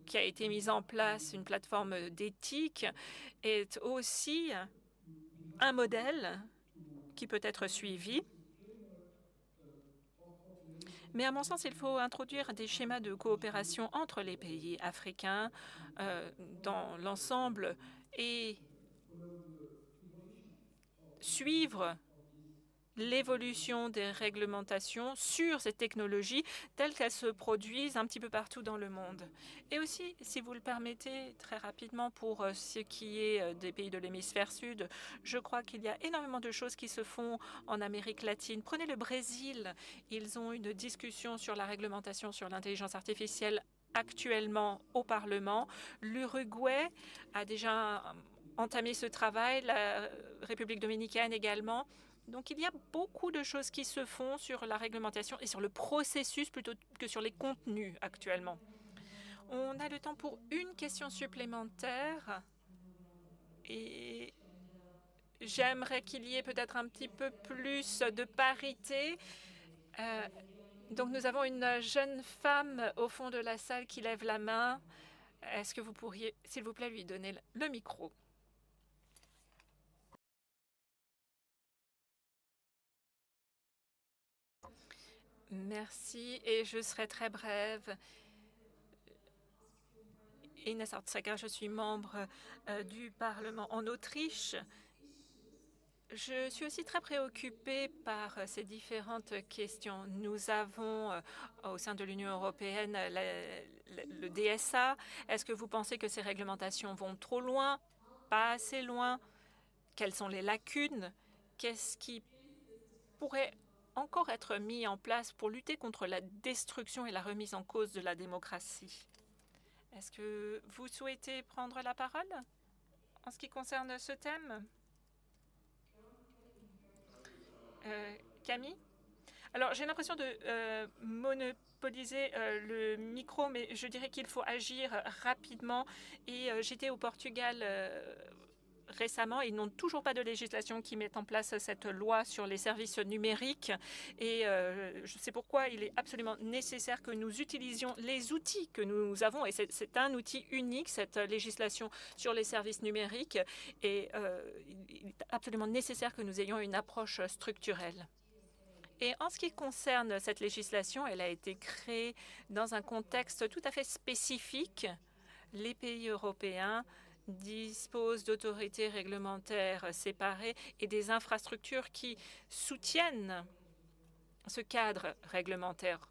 qui a été mise en place, une plateforme d'éthique, est aussi un modèle qui peut être suivi. Mais à mon sens, il faut introduire des schémas de coopération entre les pays africains dans l'ensemble et suivre l'évolution des réglementations sur ces technologies telles qu'elles se produisent un petit peu partout dans le monde. Et aussi, si vous le permettez, très rapidement, pour ce qui est des pays de l'hémisphère sud, je crois qu'il y a énormément de choses qui se font en Amérique latine. Prenez le Brésil. Ils ont une discussion sur la réglementation sur l'intelligence artificielle actuellement au Parlement. L'Uruguay a déjà entamé ce travail, la République dominicaine également. Donc, il y a beaucoup de choses qui se font sur la réglementation et sur le processus plutôt que sur les contenus actuellement. On a le temps pour une question supplémentaire et j'aimerais qu'il y ait peut-être un petit peu plus de parité. Donc, nous avons une jeune femme au fond de la salle qui lève la main. Est-ce que vous pourriez, s'il vous plaît, lui donner le micro? Merci, et je serai très brève. Ines Artsager, je suis membre du Parlement en Autriche. Je suis aussi très préoccupée par ces différentes questions. Nous avons au sein de l'Union européenne le DSA. Est-ce que vous pensez que ces réglementations vont trop loin, pas assez loin? Quelles sont les lacunes? Qu'est-ce qui pourrait encore être mis en place pour lutter contre la destruction et la remise en cause de la démocratie? Est-ce que vous souhaitez prendre la parole en ce qui concerne ce thème? Camille? Alors, j'ai l'impression de monopoliser le micro, mais je dirais qu'il faut agir rapidement. Et j'étais au Portugal récemment, ils n'ont toujours pas de législation qui mette en place cette loi sur les services numériques. Et c'est pourquoi il est absolument nécessaire que nous utilisions les outils que nous avons. Et c'est un outil unique, cette législation sur les services numériques. Et il est absolument nécessaire que nous ayons une approche structurelle. Et en ce qui concerne cette législation, elle a été créée dans un contexte tout à fait spécifique. Les pays européens disposent d'autorités réglementaires séparées et des infrastructures qui soutiennent ce cadre réglementaire.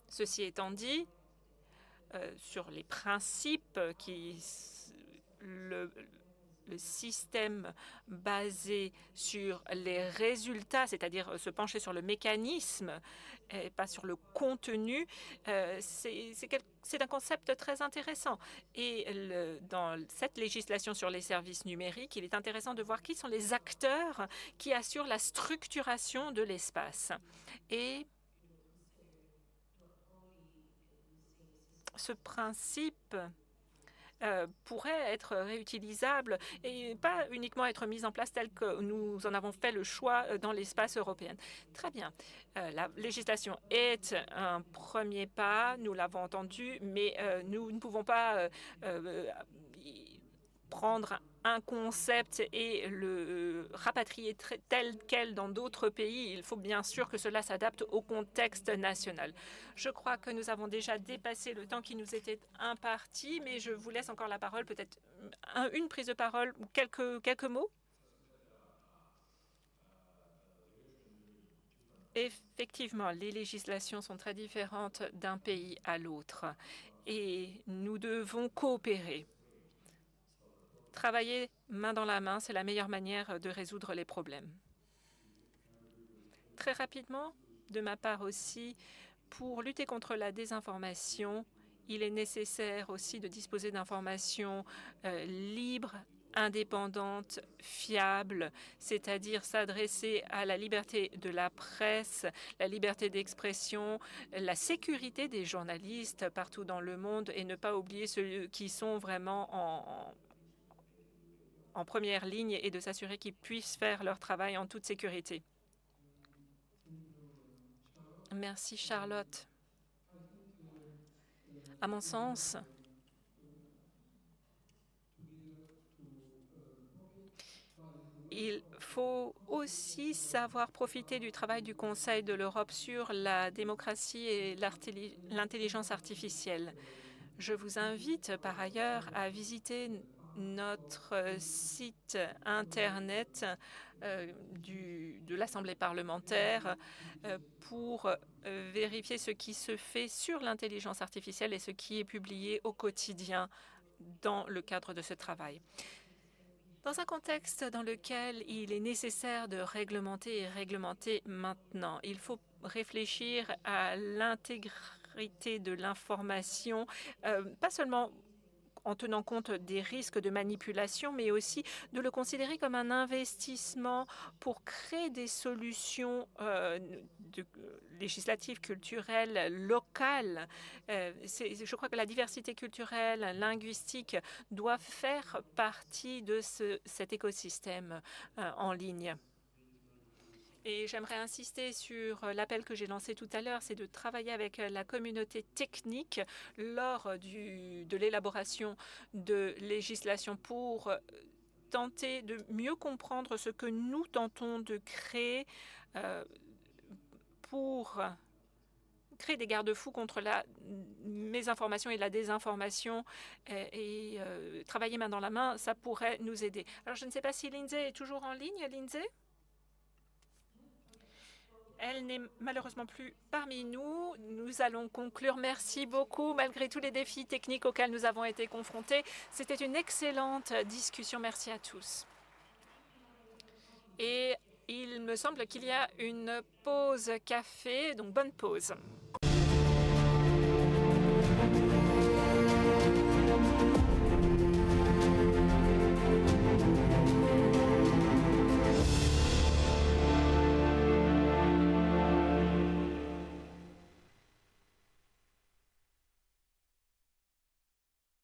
Ceci étant dit, sur les principes qui le système basé sur les résultats, c'est-à-dire se pencher sur le mécanisme et pas sur le contenu, c'est un concept très intéressant. Et dans cette législation sur les services numériques, il est intéressant de voir qui sont les acteurs qui assurent la structuration de l'espace. Et ce principe pourrait être réutilisable et pas uniquement être mis en place tel que nous en avons fait le choix dans l'espace européen. Très bien. La législation est un premier pas, nous l'avons entendu, mais nous ne pouvons pas prendre un concept et le rapatrier tel quel dans d'autres pays. Il faut bien sûr que cela s'adapte au contexte national. Je crois que nous avons déjà dépassé le temps qui nous était imparti, mais je vous laisse encore la parole, peut-être une prise de parole ou quelques mots. Effectivement, les législations sont très différentes d'un pays à l'autre et nous devons coopérer. Travailler main dans la main, c'est la meilleure manière de résoudre les problèmes. Très rapidement, de ma part aussi, pour lutter contre la désinformation, il est nécessaire aussi de disposer d'informations libres, indépendantes, fiables, c'est-à-dire s'adresser à la liberté de la presse, la liberté d'expression, la sécurité des journalistes partout dans le monde et ne pas oublier ceux qui sont vraiment en première ligne et de s'assurer qu'ils puissent faire leur travail en toute sécurité. Merci, Charlotte. À mon sens, il faut aussi savoir profiter du travail du Conseil de l'Europe sur la démocratie et l'intelligence artificielle. Je vous invite par ailleurs à visiter notre site Internet de l'Assemblée parlementaire pour vérifier ce qui se fait sur l'intelligence artificielle et ce qui est publié au quotidien dans le cadre de ce travail. Dans un contexte dans lequel il est nécessaire de réglementer et réglementer maintenant, il faut réfléchir à l'intégrité de l'information, pas seulement en tenant compte des risques de manipulation, mais aussi de le considérer comme un investissement pour créer des solutions législatives, culturelles, locales. Je crois que la diversité culturelle, linguistique doit faire partie de cet écosystème en ligne. Et j'aimerais insister sur l'appel que j'ai lancé tout à l'heure, c'est de travailler avec la communauté technique lors de l'élaboration de législation pour tenter de mieux comprendre ce que nous tentons de créer pour créer des garde-fous contre la mésinformation et la désinformation et travailler main dans la main, ça pourrait nous aider. Alors, je ne sais pas si Lindsay est toujours en ligne. Lindsay ? Elle n'est malheureusement plus parmi nous. Nous allons conclure. Merci beaucoup, malgré tous les défis techniques auxquels nous avons été confrontés. C'était une excellente discussion. Merci à tous. Et il me semble qu'il y a une pause café, donc bonne pause.